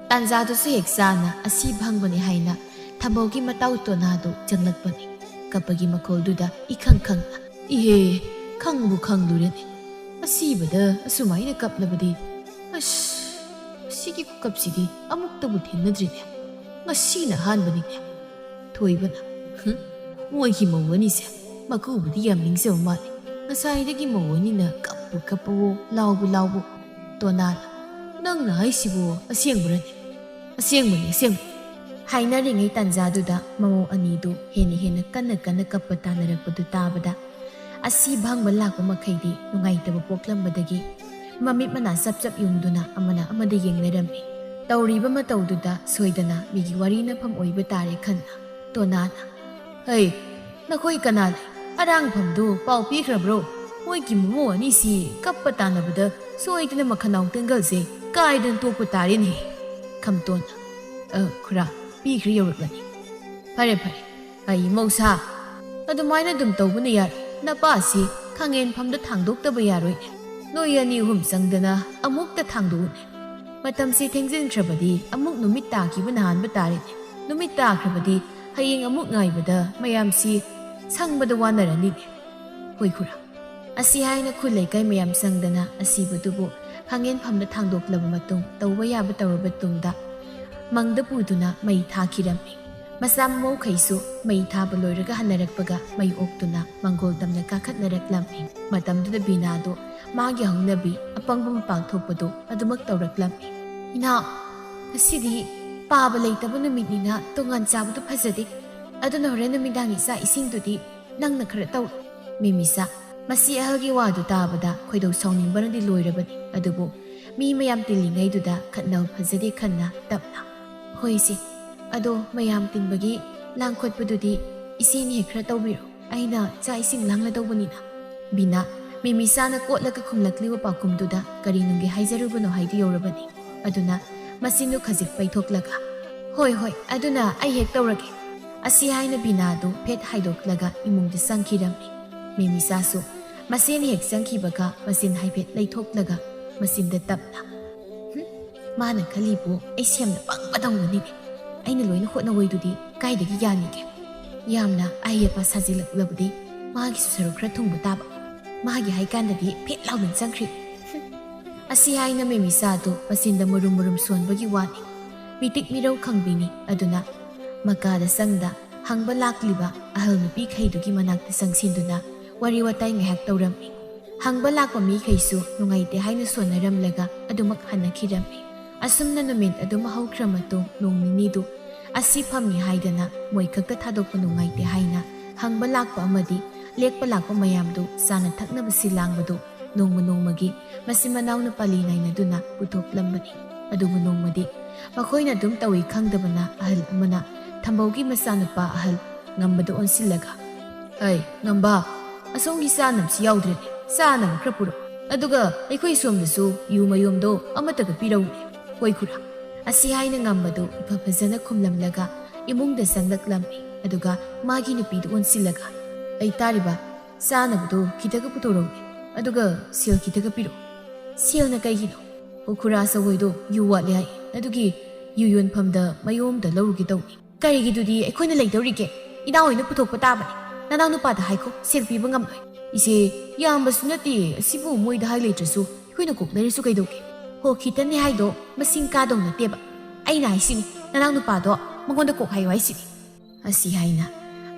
ꯇꯥꯟꯖꯥꯗꯨꯁꯨ ꯍꯦꯛ ꯆꯥꯅ ꯑꯁꯤ ꯚꯪꯕꯅꯤ ꯍꯥꯏꯅ ꯊꯝꯕꯧꯒꯤ ꯃꯇꯥꯎ ꯇꯣꯅꯥꯗꯨ ꯆꯪꯂꯛꯄꯅꯤ ꯀꯞꯄꯒꯤ ꯃꯈꯣꯜꯗꯨꯗ ꯏꯈꯪ ꯈꯪꯅ ꯏꯍꯦ ꯈꯪꯕꯨ ꯈꯪꯂꯨꯔꯦꯅꯦ ꯑꯁꯤꯕꯗ ꯑꯁꯨꯃꯥꯏꯅ ꯀꯞꯂꯕꯗꯤ ꯑꯁ ꯑꯁꯤꯒꯤ ꯀꯞꯁꯤꯗꯤ ꯑꯃꯨꯛꯇꯕꯨ ꯊꯦꯡꯅꯗ꯭ꯔꯤꯅꯦ ꯉꯁꯤꯅ ꯑꯍꯥꯟꯕꯅꯤꯅꯦ ꯊꯣꯏꯕꯅ ꯃꯣꯏꯒꯤ ꯃꯧ ꯑꯅꯤꯁꯦ ꯃꯀꯨꯕꯨꯗꯤ ꯌꯥꯝ ꯅꯤꯡꯖꯕ ꯃꯥꯜꯂꯤ ꯉꯁꯥꯏꯗꯒꯤ ꯃꯧ ꯑꯅꯤꯅ ꯀꯞꯄꯨ ꯀꯞꯄꯋꯣ ꯂꯥꯎꯕꯨ ꯂꯥꯎꯕꯨ ꯇꯣꯅꯥꯅ ꯅꯪꯅ ꯍꯥꯏꯁꯤꯕꯨ ꯑꯁꯦꯡꯕꯔꯅꯦ ꯑꯁꯦꯡꯕꯅꯤ ꯑꯁꯦꯡꯕ ꯍꯥꯏꯅꯔꯤꯉꯩ ꯇꯥꯟꯖꯥꯗꯨꯗ ꯃꯃꯧ ꯑꯅꯤꯗꯨ ꯍꯦꯟꯅ ꯀꯟꯅ ꯀꯞꯄ ꯇꯥꯅꯔꯛꯄꯗꯨ ꯇꯥꯕꯗ ꯑꯁꯤ ꯚꯪꯕ ꯂꯥꯛꯄ ꯃꯈꯩꯗꯤ ꯅꯨꯡꯉꯥꯏꯇꯕ ꯄꯣꯛꯂꯝꯕꯗꯒꯤ ꯃꯃꯤꯠ ꯃꯅꯥ ꯆꯞ ꯆꯞ ꯌꯨꯡꯗꯨꯅ ꯑꯃꯅ ꯑꯃꯗ ꯌꯦꯡꯅꯔꯝꯃꯤ ꯇꯧꯔꯤꯕ ꯃꯇꯧꯗꯨꯗ ꯁꯣꯏꯗꯅ ꯃꯤꯒꯤ ꯋꯥꯔꯤꯅꯐꯝ ꯑꯣꯏꯕ ꯇꯥꯔꯦ ꯈꯟꯅ ꯇꯣꯅꯥꯅ ꯍꯩ ꯅꯈꯣꯏ ꯀꯅꯥ ꯂꯩ ꯑꯔꯥꯡꯐꯝꯗꯨ ꯄꯥꯎ ꯄꯤꯈ꯭ꯔꯕ꯭ꯔꯣ ꯃꯣꯏꯒꯤ ꯃꯃꯧ ꯑꯅꯤꯁꯤ ꯀꯞꯄ ꯇꯥꯟꯅꯕꯗ ꯁꯣꯏꯗꯅ ꯃꯈꯅꯥꯎ ꯇꯦꯡꯒꯜꯁꯦ ꯀꯥꯏꯗꯅ ꯇꯣꯛꯄ ꯇꯥꯔꯦꯅꯦ ꯈꯝꯇꯣꯟꯅ ꯈꯨꯔꯥ ꯄꯤꯈ꯭ꯔ ꯌꯧꯔꯛꯂꯅꯤ ꯐꯔꯦ ꯑꯩ ꯃꯧꯁꯥ ꯑꯗꯨꯃꯥꯏꯅ ꯑꯗꯨꯝ ꯇꯧꯕꯅ ꯌꯥꯔꯣꯏ ꯅꯄꯥꯁꯤ ꯈꯥꯡꯉꯦꯟꯐꯝꯗ ꯊꯥꯡꯗꯣꯛꯇꯕ ꯌꯥꯔꯣꯏꯅꯦ ꯅꯣꯏ ꯑꯅꯤ ꯑꯍꯨꯝ ꯆꯪꯗꯅ ꯑꯃꯨꯛꯇ ꯊꯥꯡꯗꯣꯛꯎꯅꯦ ꯃꯇꯝꯁꯤ ꯊꯦꯡꯖꯤꯟꯈ꯭ꯔꯕꯗꯤ ꯑꯃꯨꯛ ꯅꯨꯃꯤꯠ ꯇꯥꯈꯤꯕꯅ ꯍꯥꯟꯕ ꯇꯥꯔꯦꯅꯦ ꯅꯨꯃꯤꯠ ꯇꯥꯈ꯭ꯔꯕꯗꯤ ꯍꯌꯦꯡ ꯑꯃꯨꯛ ꯉꯥꯏꯕꯗ ꯃꯌꯥꯝꯁꯤ ꯁꯪꯕꯗ ꯋꯥꯅꯔꯅꯤꯅꯦ ꯍꯣꯏ ꯈꯨꯔꯥ ꯑꯁꯤ ꯍꯥꯏꯅ ꯈꯨꯜ ꯂꯩꯀꯥꯏ ꯃꯌꯥꯝ ꯆꯪꯗꯅ ꯑꯁꯤꯕꯗꯨꯕꯨ ꯈꯥꯡꯉꯦꯟꯐꯝꯗ ꯊꯥꯡꯗꯣꯛꯂꯕ ꯃꯇꯨꯡ ꯇꯧꯕ ꯌꯥꯕ ꯇꯧꯔꯕ ꯇꯨꯡꯗ ꯃꯪꯗ ꯄꯨꯗꯨꯅ ꯃꯩ ꯊꯥꯈꯤꯔꯝꯃꯤ ꯃꯆꯥ ꯃꯃꯧꯈꯩꯁꯨ ꯃꯩ ꯊꯥꯕ ꯂꯣꯏꯔꯒ ꯍꯟꯅꯔꯛꯄꯒ ꯃꯩ ꯑꯣꯛꯇꯨꯅ ꯃꯪꯒꯣꯜ ꯇꯝꯅ ꯀꯥꯈꯠꯅꯔꯛꯂꯝꯃꯤ ꯃꯇꯝꯗꯨꯗ ꯕꯤꯅꯥꯗꯣ ꯃꯥꯒꯤ ꯍꯧꯅꯕꯤ ꯑꯄꯪꯕ ꯃꯄꯥꯜ ꯊꯣꯛꯄꯗꯣ ꯑꯗꯨꯃꯛ ꯇꯧꯔꯛꯂꯝꯃꯤ ꯏꯅꯥꯎ ꯉꯁꯤꯗꯤ ꯄꯥꯕ ꯂꯩꯇꯕ ꯅꯨꯃꯤꯠꯅꯤꯅ ꯇꯣꯉꯥꯟ ꯆꯥꯕꯗꯨ ꯐꯖꯗꯦ ꯑꯗꯨꯅ ꯍꯣꯔꯦꯟ ꯅꯨꯃꯤꯗꯥꯡꯒꯤ ꯆꯥꯛ ꯏꯁꯤꯡꯗꯨꯗꯤ ꯅꯪꯅ ꯈꯔ ꯇꯧ ꯃꯦꯃꯤꯆꯥ ꯃꯁꯤ ꯑꯍꯜꯒꯤ ꯋꯥꯗꯨ ꯇꯥꯕꯗ ꯈꯣꯏꯗꯧ ꯁꯥꯎꯅꯤꯡꯕꯅꯗꯤ ꯂꯣꯏꯔꯕꯅꯤ ꯑꯗꯨꯕꯨ ꯃꯤ ꯃꯌꯥꯝ ꯇꯤꯜꯂꯤꯉꯩꯗꯨꯗ ꯈꯠꯅꯕ ꯐꯖꯗꯦ ꯈꯟꯅ ꯇꯞꯅ ꯍꯣꯏꯁꯦ ꯑꯗꯣ ꯃꯌꯥꯝ ꯇꯤꯟꯕꯒꯤ ꯂꯥꯡꯈꯣꯠꯄꯗꯨꯗꯤ ꯏꯆꯦꯅ ꯍꯦꯛ ꯈꯔ ꯇꯧꯕꯤꯔꯣ ꯑꯩꯅ ꯆꯥꯛ ꯏꯁꯤꯡ ꯂꯥꯡꯂꯗꯧꯕꯅꯤꯅ ꯕꯤꯅꯥ ꯃꯦꯃꯤꯆꯥꯅ ꯀꯣꯠꯂꯒ ꯈꯨꯝꯂꯛꯂꯤꯕ ꯄꯥꯎꯈꯨꯝꯗꯨꯗ ꯀꯔꯤ ꯅꯨꯡꯒꯤ ꯍꯥꯏꯖꯔꯨꯕꯅꯣ ꯍꯥꯏꯗꯨ ꯌꯧꯔꯕꯅꯤ ꯑꯗꯨꯅ ꯃꯆꯤꯟꯗꯨ ꯈꯖꯤꯛ ꯄꯩꯊꯣꯛꯂꯒ ꯍꯣꯏ ꯍꯣꯏ ꯑꯗꯨꯅ ꯑꯩ ꯍꯦꯛ ꯇꯧꯔꯒꯦ ꯑꯁꯤ ꯍꯥꯏꯅ ꯕꯤꯅꯥꯗꯨ ꯐꯦꯠ ꯍꯥꯏꯗꯣꯛꯂꯒ ꯏꯃꯨꯡꯗ ꯆꯪꯈꯤꯔꯝꯃꯤ ꯃꯦꯃꯤꯁꯥꯁꯨ ꯃꯁꯦꯟ ꯍꯦꯛ ꯆꯪꯈꯤꯕꯒ ꯃꯆꯤꯟ ꯍꯥꯏꯐꯦꯠ ꯂꯩꯊꯣꯛꯂꯒ ꯃꯆꯤꯟꯗ ꯇꯞꯅ ꯃꯥꯅ ꯈꯜꯂꯤꯕꯨ ꯑꯩ ꯁꯦꯝꯅ ꯄꯪꯕꯗꯧꯅꯅꯤꯅꯦ ꯑꯩꯅ ꯂꯣꯏꯅ ꯍꯣꯠꯅꯋꯣꯏꯗꯨꯗꯤ ꯀꯥꯏꯗꯒꯤ ꯌꯥꯅꯤꯒꯦ ꯌꯥꯝꯅ ꯑꯍꯩꯄ ꯁꯥꯖꯤꯜꯂꯛꯂꯕꯗꯤ ꯃꯥꯒꯤꯁꯨ ꯁꯔꯨꯛ ꯈꯔ ꯊꯨꯡꯕ ꯇꯥꯕ ꯃꯥꯒꯤ ꯍꯥꯏꯀꯥꯟꯗꯗꯤ ꯐꯦꯠ ꯂꯥꯎꯅ ꯆꯪꯈ꯭ꯔꯤ ꯑꯁꯤ ꯍꯥꯏꯅ ꯃꯦꯃꯤꯁꯥꯗꯨ ꯃꯆꯤꯟꯗ ꯃꯨꯔꯨꯝ ꯃꯨꯔꯨꯝ ꯁꯣꯟꯕꯒꯤ ꯋꯥꯅꯤ ꯃꯤꯇꯤꯛ ꯃꯤꯔꯧ ꯈꯪꯕꯤꯅꯤ ꯑꯗꯨꯅ ꯃꯀꯥꯗ ꯆꯪꯗ ꯍꯪꯕ ꯂꯥꯛꯂꯤꯕ ꯑꯍꯜ ꯅꯨꯄꯤꯈꯩꯗꯨꯒꯤ ꯃꯅꯥꯛꯇ ꯆꯪꯁꯤꯟꯗꯨꯅ ꯋꯥꯔꯤ ꯋꯥꯇꯥꯏ ꯉꯥꯏꯍꯥꯛ ꯇꯧꯔꯝꯃꯤ ꯍꯪꯕ ꯂꯥꯛꯄ ꯃꯤꯈꯩꯁꯨ ꯅꯨꯡꯉꯥꯏꯇꯦ ꯍꯥꯏꯅ ꯁꯣꯟꯅꯔꯝꯂꯒ ꯑꯗꯨꯃꯛ ꯍꯟꯅꯈꯤꯔꯝꯃꯤ ꯑꯁꯨꯝꯅ ꯅꯨꯃꯤꯠ ꯑꯗꯨꯝ ꯍꯧꯈ꯭ꯔ ꯃꯇꯨꯡ ꯅꯣꯡ ꯅꯤꯅꯤꯗꯨ ꯑꯁꯤ ꯐꯝꯃꯤ ꯍꯥꯏꯗꯅ ꯃꯣꯏ ꯈꯛꯇ ꯊꯥꯗꯣꯛꯄ ꯅꯨꯡꯉꯥꯏꯇꯦ ꯍꯥꯏꯅ ꯍꯪꯕ ꯂꯥꯛꯄ ꯑꯃꯗꯤ ꯂꯦꯛꯄ ꯂꯥꯛꯄ ꯃꯌꯥꯝꯗꯨ ꯆꯥꯅ ꯊꯛꯅꯕꯁꯤ ꯂꯥꯡꯕꯗꯨ ꯅꯣꯡꯃ ꯅꯣꯡꯃꯒꯤ ꯃꯆꯤꯟ ꯃꯅꯥꯎꯅ ꯄꯥꯂꯤ ꯅꯥꯏꯅꯗꯨꯅ ꯄꯨꯊꯣꯛꯂꯝꯕꯅꯤ ꯑꯗꯨꯕꯨ ꯅꯣꯡꯃꯗꯤ ꯃꯈꯣꯏꯅ ꯑꯗꯨꯝ ꯇꯧꯏ ꯈꯪꯗꯕꯅ ꯑꯍꯜ ꯑꯃꯅ ꯊꯝꯕꯧꯒꯤ ꯃꯆꯥꯅꯨꯄꯥ ꯑꯍꯜ ꯉꯝꯕꯗ ꯑꯣꯟꯁꯤꯜꯂꯒ ꯑꯩ ꯉꯝꯕ ꯑꯁꯣꯝꯒꯤ ꯆꯥꯅꯕꯁꯤ ꯌꯥꯎꯗ꯭ꯔꯦꯅꯦ ꯆꯥꯅꯕ ꯈꯔ ꯄꯨꯔꯛ ꯑꯗꯨꯒ ꯑꯩꯈꯣꯏ ꯁꯣꯝꯗꯁꯨ ꯌꯨ ꯃꯌꯣꯝꯗꯣ ꯑꯃꯠꯇꯒ ꯄꯤꯔꯧꯅꯦ ꯍꯣꯏ ꯈꯨꯔꯥ ꯑꯁꯤ ꯍꯥꯏꯅ ꯉꯝꯕꯗꯨ ꯏꯐ ꯐꯖꯅ ꯈꯨꯝꯂꯝꯂꯒ ꯏꯃꯨꯡꯗ ꯆꯪꯂꯛꯂꯝꯃꯤ ꯑꯗꯨꯒ ꯃꯥꯒꯤ ꯅꯨꯄꯤꯗꯨ ꯑꯣꯟꯁꯤꯜꯂꯒ ꯑꯩ ꯇꯥꯔꯤꯕ ꯆꯥꯅꯕꯗꯣ ꯈꯤꯇꯒ ꯄꯨꯊꯣꯔꯛꯎꯅꯦ ꯑꯗꯨꯒ ꯁꯦꯜ ꯈꯤꯇꯒ ꯄꯤꯔꯛꯎ ꯁꯦꯜꯅ ꯀꯩꯒꯤꯅꯣ ꯈꯨꯔꯥ ꯑꯆꯧꯕꯗꯣ ꯌꯨ ꯋꯥꯠꯂꯦ ꯍꯥꯏ ꯑꯗꯨꯒꯤ ꯌꯨ ꯌꯣꯟꯐꯝꯗ ꯃꯌꯣꯝꯗ ꯂꯧꯔꯨꯒꯦ ꯇꯧꯅꯤ ꯀꯔꯤꯒꯤꯗꯨꯗꯤ ꯑꯩꯈꯣꯏꯅ ꯂꯩꯗꯧꯔꯤꯒꯦ ꯏꯅꯥꯎꯍꯣꯏꯅ ꯄꯨꯊꯣꯛꯄ ꯇꯥꯕꯅꯤ ꯅꯅꯥꯎ ꯅꯨꯄꯥꯗ ꯍꯥꯏꯈꯣ ꯁꯦꯜ ꯄꯤꯕ ꯉꯝꯂꯣꯏ ꯏꯆꯦ ꯌꯥꯝꯕꯁꯨ ꯅꯠꯇꯦ ꯑꯁꯤꯕꯨ ꯃꯣꯏꯗ ꯍꯥꯏ ꯂꯩꯇ꯭ꯔꯁꯨ ꯑꯩꯈꯣꯏꯅ ꯀꯣꯛ ꯂꯩꯔꯁꯨ ꯀꯩꯗꯧꯒꯦ ꯍꯣ ꯈꯤꯇꯅꯦ ꯍꯥꯏꯗꯣ ꯃꯁꯤꯡ ꯀꯥꯗꯧ ꯅꯠꯇꯦꯕ ꯑꯩꯅ ꯍꯥꯏꯁꯤꯅꯤ ꯅꯅꯥꯎ ꯅꯨꯄꯥꯗꯣ ꯃꯉꯣꯟꯗ ꯀꯣꯛ ꯍꯥꯏꯌꯣ ꯍꯥꯏꯁꯤꯅꯤ ꯑꯁꯤ ꯍꯥꯏꯅ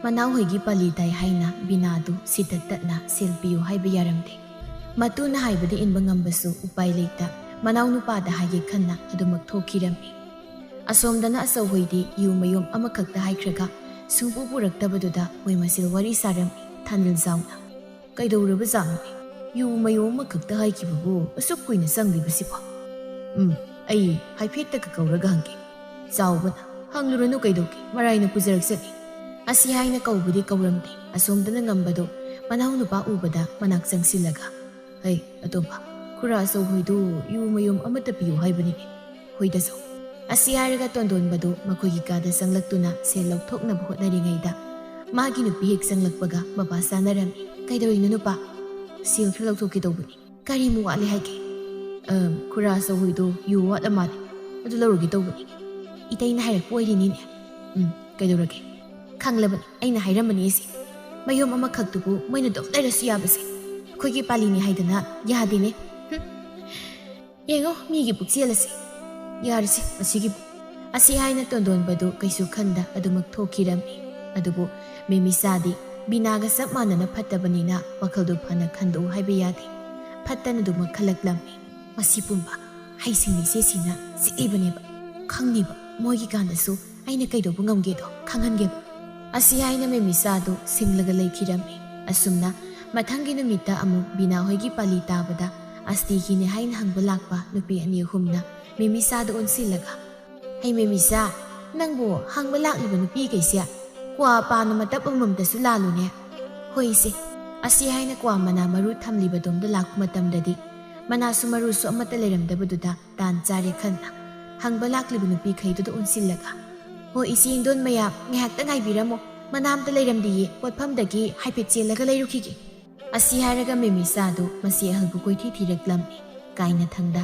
ꯃꯅꯥꯎꯍꯣꯏꯒꯤ ꯄꯥꯂꯤ ꯇꯥꯏ ꯍꯥꯏꯅ ꯕꯤꯅꯥꯗꯨ ꯁꯤꯗ ꯇꯠꯅ ꯁꯦꯜ ꯄꯤꯌꯨ ꯍꯥꯏꯕ ꯌꯥꯔꯝꯗꯦ ꯃꯇꯨꯅ ꯍꯥꯏꯕꯗ ꯏꯟꯕ ꯉꯝꯕꯁꯨ ꯎꯄꯥꯏ ꯂꯩꯇ ꯃꯅꯥꯎ ꯅꯨꯄꯥꯗ ꯍꯥꯏꯒꯦ ꯈꯟꯅ ꯑꯗꯨꯃꯛ ꯊꯣꯛꯈꯤꯔꯝꯃꯤ ꯑꯁꯣꯝꯗꯅ ꯑꯆꯧꯍꯣꯏꯗꯤ ꯌꯨ ꯃꯌꯣꯝ ꯑꯃꯈꯛꯇ ꯍꯥꯏꯈ꯭ꯔꯒ ꯁꯨꯡꯄꯨ ꯄꯨꯔꯛꯇꯕꯗꯨꯗ ꯃꯣꯏ ꯃꯁꯦꯜ ꯋꯥꯔꯤ ꯁꯥꯔꯝꯃꯤ ꯊꯥꯅꯤꯜ ꯆꯥꯎꯅ ꯀꯩꯗꯧꯔꯕ ꯖꯥꯠꯅꯣꯅꯦ ꯌꯨ ꯃꯌꯣꯝ ꯑꯃꯈꯛꯇ ꯍꯥꯏꯈꯤꯕꯕꯨ ꯑꯁꯨꯛ ꯀꯨꯏꯅ ꯆꯪꯂꯤꯕꯁꯤꯕꯣ ꯑꯩ ꯍꯥꯏꯐꯦꯠꯇꯒ ꯀꯧꯔꯒ ꯍꯪꯒꯦ ꯆꯥꯎꯕꯅ ꯍꯪꯂꯨꯔꯅꯨ ꯀꯩꯗꯧꯒꯦ ꯃꯔꯥꯏꯅ ꯄꯨꯖꯔꯛꯆꯅꯤ ꯑꯁꯤ ꯍꯥꯏꯅ ꯀꯧꯕꯗꯤ ꯀꯧꯔꯝꯗꯦ ꯑꯁꯣꯝꯗꯅ ꯉꯝꯕꯗꯣ ꯃꯅꯥꯎ ꯅꯨꯄꯥ ꯎꯕꯗ ꯃꯅꯥꯛ ꯆꯪꯁꯤꯜꯂꯒ ꯍꯩ ꯑꯇꯣꯝꯕ ꯈꯨꯔꯥ ꯑꯆꯧꯍꯣꯏꯗꯨ ꯌꯨ ꯃꯌꯣꯝ ꯑꯃꯠꯇ ꯄꯤꯌꯨ ꯍꯥꯏꯕꯅꯤꯅꯦ ꯍꯣꯏꯗ ꯆꯧ ꯑꯁꯤ ꯍꯥꯏꯔꯒ ꯇꯣꯟꯗꯣꯟꯕꯗꯨ ꯃꯈꯣꯏꯒꯤ ꯀꯥꯗ ꯆꯪꯂꯛꯇꯨꯅ ꯁꯦꯜ ꯂꯧꯊꯣꯛꯅꯕ ꯍꯣꯠꯅꯔꯤꯉꯩꯗ ꯃꯥꯒꯤ ꯅꯨꯄꯤ ꯍꯦꯛ ꯆꯪꯂꯛꯄꯒ ꯃꯄꯥ ꯆꯥꯅꯔꯝꯃꯤ ꯀꯩꯗꯧꯔꯤꯅꯣ ꯅꯨꯄꯥ ꯁꯦꯜ ꯈꯔ ꯂꯧꯊꯣꯛꯀꯦ ꯇꯧꯕꯅꯤ ꯀꯔꯤꯃꯨꯛ ꯋꯥꯠꯂꯦ ꯍꯥꯏꯒꯦ ꯈꯨꯔꯥ ꯑꯆꯧꯍꯣꯏꯗꯨ ꯌꯨ ꯋꯥꯠꯂ ꯃꯥꯜꯂꯦ ꯑꯗꯨ ꯂꯧꯔꯨꯒꯦ ꯇꯧꯕꯅꯤ ꯏꯇꯩꯅ ꯍꯥꯏꯔꯛꯄ ꯑꯣꯏꯔꯤꯅꯤꯅꯦ ꯀꯩꯗꯧꯔꯒꯦ ꯈꯪꯂꯕꯅꯤ ꯑꯩꯅ ꯍꯥꯏꯔꯝꯕꯅꯤ ꯑꯩꯁꯦ ꯃꯌꯣꯝ ꯑꯃꯈꯛꯇꯨꯕꯨ ꯃꯣꯏꯅ ꯑꯗꯨꯝ ꯂꯩꯔꯁꯨ ꯌꯥꯕꯁꯦ ꯑꯩꯈꯣꯏꯒꯤ ꯄꯥꯂꯤꯅꯤ ꯍꯥꯏꯗꯅ ꯌꯥꯗꯦꯅꯦ ꯌꯦꯡꯉꯣ ꯃꯤꯒꯤ ꯄꯨꯛꯆꯦꯜ ꯑꯁꯤ ꯌꯥꯔꯤꯁꯤ ꯃꯁꯤꯒꯤꯕꯨ ꯑꯁꯤ ꯍꯥꯏꯅ ꯇꯣꯟꯗꯣꯟꯕꯗꯨ ꯀꯩꯁꯨ ꯈꯟꯗ ꯑꯗꯨꯃꯛ ꯊꯣꯛꯈꯤꯔꯝꯃꯤ ꯑꯗꯨꯕꯨ ꯃꯦꯃꯤꯁꯥꯗꯤ ꯕꯤꯅꯥꯒ ꯆꯞ ꯃꯥꯟꯅꯅ ꯐꯠꯇꯕꯅꯤꯅ ꯋꯥꯈꯜꯗꯨ ꯐꯅ ꯈꯟꯗꯣꯛꯎ ꯍꯥꯏꯕ ꯌꯥꯗꯦ ꯐꯠꯇꯅ ꯑꯗꯨꯃꯛ ꯈꯜꯂꯛꯂꯝꯃꯤ ꯃꯁꯤ ꯄꯨꯝꯕ ꯍꯩꯁꯤꯡ ꯏꯆꯦꯁꯤꯡꯅ ꯆꯤꯛꯏꯕꯅꯦꯕ ꯈꯪꯅꯤꯕ ꯃꯣꯏꯒꯤ ꯀꯥꯟꯗꯁꯨ ꯑꯩꯅ ꯀꯩꯗꯧꯕ ꯉꯝꯒꯦꯗꯣ ꯈꯪꯍꯟꯒꯦꯕ ꯑꯁꯤ ꯍꯥꯏꯅ ꯃꯦꯃꯤꯁꯥꯗꯨ ꯁꯤꯡꯂꯒ ꯂꯩꯈꯤꯔꯝꯃꯤ ꯑꯁꯨꯝꯅ ꯃꯊꯪꯒꯤ ꯅꯨꯃꯤꯠꯇ ꯑꯃꯨꯛ ꯕꯤꯅꯥ ꯍꯣꯏꯒꯤ ꯄꯥꯂꯤ ꯇꯥꯕꯗ ꯑꯁꯇꯤꯒꯤꯅꯦ ꯍꯥꯏꯅ ꯍꯪꯕ ꯂꯥꯛꯄ ꯅꯨꯄꯤ ꯑꯅꯤ ꯑꯍꯨꯝꯅ ꯃꯦꯃꯤꯁꯥꯗ ꯑꯣꯟꯁꯤꯜꯂꯒ ꯍꯩ ꯃꯦꯃꯤꯁꯥ ꯅꯪꯕꯨ ꯍꯪꯕ ꯂꯥꯛꯂꯤꯕ ꯅꯨꯄꯤꯈꯩꯁꯦ ꯀ꯭ꯋꯥ ꯄꯥꯅ ꯃꯇꯞ ꯑꯃꯃꯝꯇꯁꯨ ꯂꯥꯜꯂꯨꯅꯦ ꯍꯣꯏꯁꯦ ꯑꯁꯤ ꯍꯥꯏꯅ ꯀ꯭ꯋꯥ ꯃꯅꯥ ꯃꯔꯨ ꯊꯝꯂꯤꯕꯗꯣꯝꯗ ꯂꯥꯛꯄ ꯃꯇꯝꯗꯗꯤ ꯃꯅꯥꯁꯨ ꯃꯔꯨꯁꯨ ꯑꯃꯠꯇ ꯂꯩꯔꯝꯗꯕꯗꯨꯗ ꯇꯥꯟ ꯆꯥꯔꯦ ꯈꯟꯅ ꯍꯪꯕ ꯂꯥꯛꯂꯤꯕ ꯅꯨꯄꯤꯈꯩꯗꯨꯗ ꯑꯣꯟꯁꯤꯜꯂꯒ ꯍꯣ ꯏꯆꯦ ꯏꯟꯗꯣꯟ ꯃꯌꯥꯝ ꯉꯥꯏꯍꯥꯛꯇ ꯉꯥꯏꯕꯤꯔꯝꯃꯣ ꯃꯅꯥ ꯑꯝꯇ ꯂꯩꯔꯝꯗꯤꯌꯦ ꯄꯣꯠꯐꯝꯗꯒꯤ ꯍꯥꯏꯐꯦꯠ ꯆꯦꯜꯂꯒ ꯂꯩꯔꯨꯈꯤꯒꯦ ꯑꯁꯤ ꯍꯥꯏꯔꯒ ꯃꯦꯃꯤꯁꯥꯗꯨ ꯃꯁꯤ ꯑꯍꯜꯕꯨ ꯀꯣꯏꯊꯤ ꯊꯤꯔꯛꯂꯝꯃꯤ ꯀꯥꯏꯅꯊꯪꯗ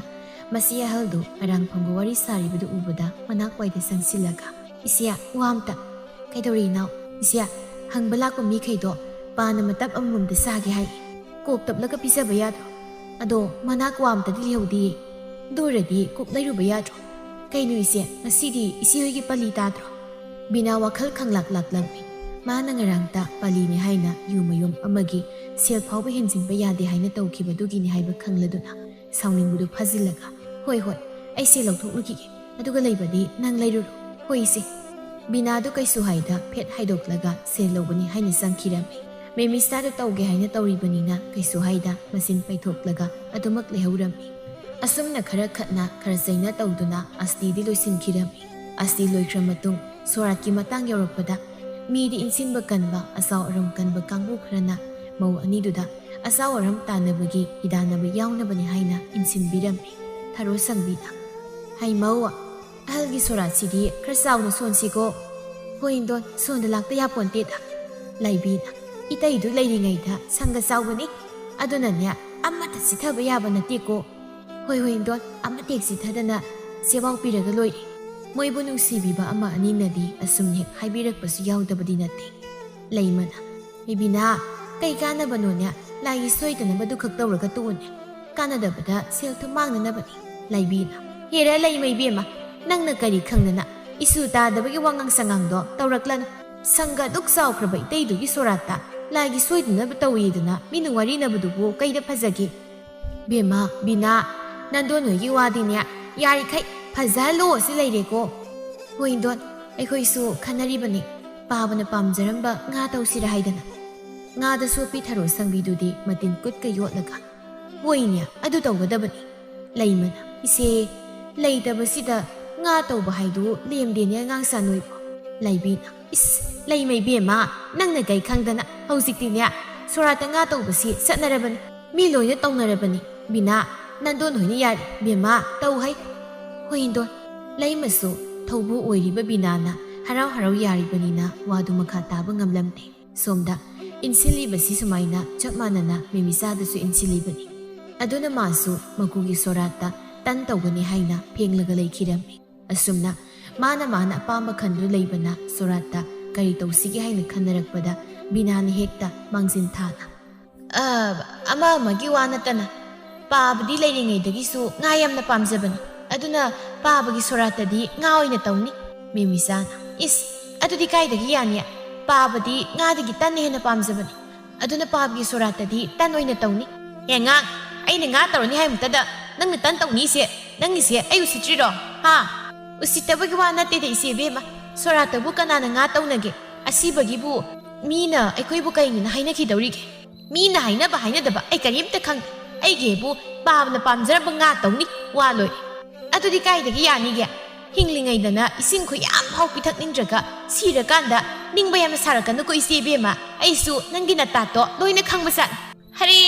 ꯃꯁꯤ ꯑꯍꯜꯗꯨ ꯑꯔꯥꯡꯐꯝꯒ ꯋꯥꯔꯤ ꯁꯥꯔꯤꯕꯗꯨ ꯎꯕꯗ ꯃꯅꯥꯛꯋꯥꯏꯗ ꯆꯪꯁꯤꯜꯂꯒ ꯏꯆꯦ ꯋꯥ ꯑꯝꯇ ꯀꯩꯗꯧꯔꯤꯅꯣ ꯏꯆꯦ ꯍꯪꯕ ꯂꯥꯛꯄ ꯃꯤꯈꯩꯗꯣ ꯄꯥꯅ ꯃꯇꯞ ꯑꯃꯃꯝꯗ ꯆꯥꯒꯦ ꯍꯥꯏ ꯀꯣꯛ ꯇꯞꯂꯒ ꯄꯤꯖꯕ ꯌꯥꯗ꯭ꯔꯣ ꯑꯗꯣ ꯃꯅꯥꯛ ꯋꯥ ꯑꯝꯇꯗꯤ ꯂꯩꯍꯧꯗꯤꯌꯦ ꯑꯗꯨ ꯑꯣꯏꯔꯗꯤ ꯀꯣꯛ ꯂꯩꯔꯨꯕ ꯌꯥꯗ꯭ꯔꯣ ꯀꯩꯅꯣ ꯏꯆꯦ ꯉꯁꯤꯗꯤ ꯏꯆꯦꯍꯣꯏꯒꯤ ꯄꯥꯂꯤ ꯇꯥꯗ꯭ꯔꯣ ꯕꯤꯅꯥ ꯋꯥꯈꯜ ꯈꯪꯂꯥꯛ ꯂꯥꯛꯂꯝꯃꯤ ꯃꯥꯅ ꯉꯔꯥꯡꯇ ꯄꯥꯂꯤꯅꯤ ꯍꯥꯏꯅ ꯌꯨ ꯃꯌꯣꯝ ꯑꯃꯒꯤ ꯁꯦꯜ ꯐꯥꯎꯕ ꯍꯦꯟꯖꯤꯟꯕ ꯌꯥꯗꯦ ꯍꯥꯏꯅ ꯇꯧꯈꯤꯕꯗꯨꯒꯤꯅꯤ ꯍꯥꯏꯕ ꯈꯪꯂꯗꯨꯅ ꯁꯥꯎꯅꯤꯡꯕꯗꯨ ꯐꯥꯖꯤꯜꯂꯒ ꯍꯣꯏ ꯍꯣꯏ ꯑꯩ ꯁꯦꯜ ꯂꯧꯊꯣꯛꯂꯨꯈꯤꯒꯦ ꯑꯗꯨꯒ ꯂꯩꯕꯗꯤ ꯅꯪ ꯂꯩꯔꯨꯔꯣ ꯍꯣꯏ ꯏꯆꯦ ꯕꯤꯅꯥꯗꯨ ꯀꯩꯁꯨ ꯍꯥꯏꯗ ꯐꯦꯠ ꯍꯥꯏꯗꯣꯛꯂꯒ ꯁꯦꯜ ꯂꯧꯕꯅꯤ ꯍꯥꯏꯅ ꯆꯪꯈꯤꯔꯝꯃꯤ ꯃꯦꯃꯤꯁꯥꯗꯨ ꯇꯧꯒꯦ ꯍꯥꯏꯅ ꯇꯧꯔꯤꯕꯅꯤꯅ ꯀꯩꯁꯨ ꯍꯥꯏꯗ ꯃꯆꯤꯟ ꯄꯩꯊꯣꯛꯂꯒ ꯑꯗꯨꯃꯛ ꯂꯩꯍꯧꯔꯝꯃꯤ ꯑꯁꯨꯝꯅ ꯈꯔ ꯈꯠꯅ ꯈꯔ ꯆꯩꯅ ꯇꯧꯗꯨꯅ ꯑꯁꯇꯤꯗꯤ ꯂꯣꯏꯁꯤꯟꯈꯤꯔꯝꯃꯤ ꯑꯁꯇꯤ ꯂꯣꯏꯈ꯭ꯔ ꯃꯇꯨꯡ ꯁꯣꯔꯥꯠꯀꯤ ꯃꯇꯥꯡ ꯌꯧꯔꯛꯄꯗ ꯃꯤꯗꯤ ꯏꯟꯁꯤꯟꯕ ꯀꯟꯕ ꯑꯆꯥꯎ ꯑꯔꯝ ꯀꯟꯕ ꯀꯥꯡꯕꯨ ꯈꯔꯅ ꯃꯧ ꯑꯅꯤꯗꯨꯗ ꯑꯆꯥꯎ ꯑꯔꯝ ꯇꯥꯟꯅꯕꯒꯤ ꯍꯤꯗꯥꯟꯅꯕ ꯌꯥꯎꯅꯕꯅꯤ ꯍꯥꯏꯅ ꯏꯟꯁꯤꯟꯕꯤꯔꯝꯃꯤ ꯊꯔꯣ ꯁꯪꯕꯤꯅ Haimau ahalgi soratsidi khara sauna sonsigo. Hoindon sonda lakta yaponteda. Laibina itaidu leiringaida sanga saubani. Adunanya amata sithaba yaba natiko. Hoindon amatek sithadana sebau piraga loiri. Moibu nungsibiba ama aninadi asumni haibirakpasu yaudabadi nate. Laimana ibina kay kanaba nonya lagi soitanaba dukhak tawraga tuune. Kanadabada sel tumangnanabani. Laibina hera laimay bema nangna kari khangnana isu tadabagi wangang sangangdo tawraklana. Sanga duk saukraba itaidugi sorata lagi soidanaba tawiduna minung warinabadubu kayda phajagi. Bema bina nandonogi wadinya yarikai phajalo si laireko. Hoindon aikhoisu khanaribani pabana pamjaramba nga tawsira haidana. Nga da so pitharo sangbidudi matin kutka yotlaga. Hoinya adu tawgadabani. Laimana ise leitabasida nga tawba haidu lemdenia ngang sanoibo. Laibina is laimay bema nangna kay khangdana hausiktinya sorata nga tawbasi satnarabani. Mi loina tawnarabani. Bina nandon hoina yari bema tawhai. Hoindon laimasu thawbu oiriba binana harau harau yaribanina wadu makha taba ngamlamte. Somda insilibasi sumaina chapmanana memisadasu insilibani. Aduna masu makugi sorata tan tawgani haina phenglaga leikirami. Asumna mana apamba khandu leibana sorata kari tawsigi haina khanarakpada binana hekta mangsin thana. Ama magi wanatana pabadi leiringaidagi nga yamna pamjabani. Aduna pabagi soratadi nga oina tawni. Memisana is adudi kaidagi yanya pabadi nga dagi tan hena pamjabani. Aduna pabagi soratadi tan oina tawni. Nga aina nga tawni haimtada nangna tan tawni se nangise ay usitriro ha. Usitabagi wanateda ise bema soratabu kanana nga tawnage asibagibu mina aikhoibu kaingina hainakidawrige. Mina hainaba hainadaba ay karimta khang aigebu pabna pamjaraba nga tawni waloi. Adudi kaidagi yanige hinglingaidana ising ko yam hau pithak nindraga sirakanda ningba yamna sarakanu ko ise bema aisu nangi natato loina khangbasan. Hari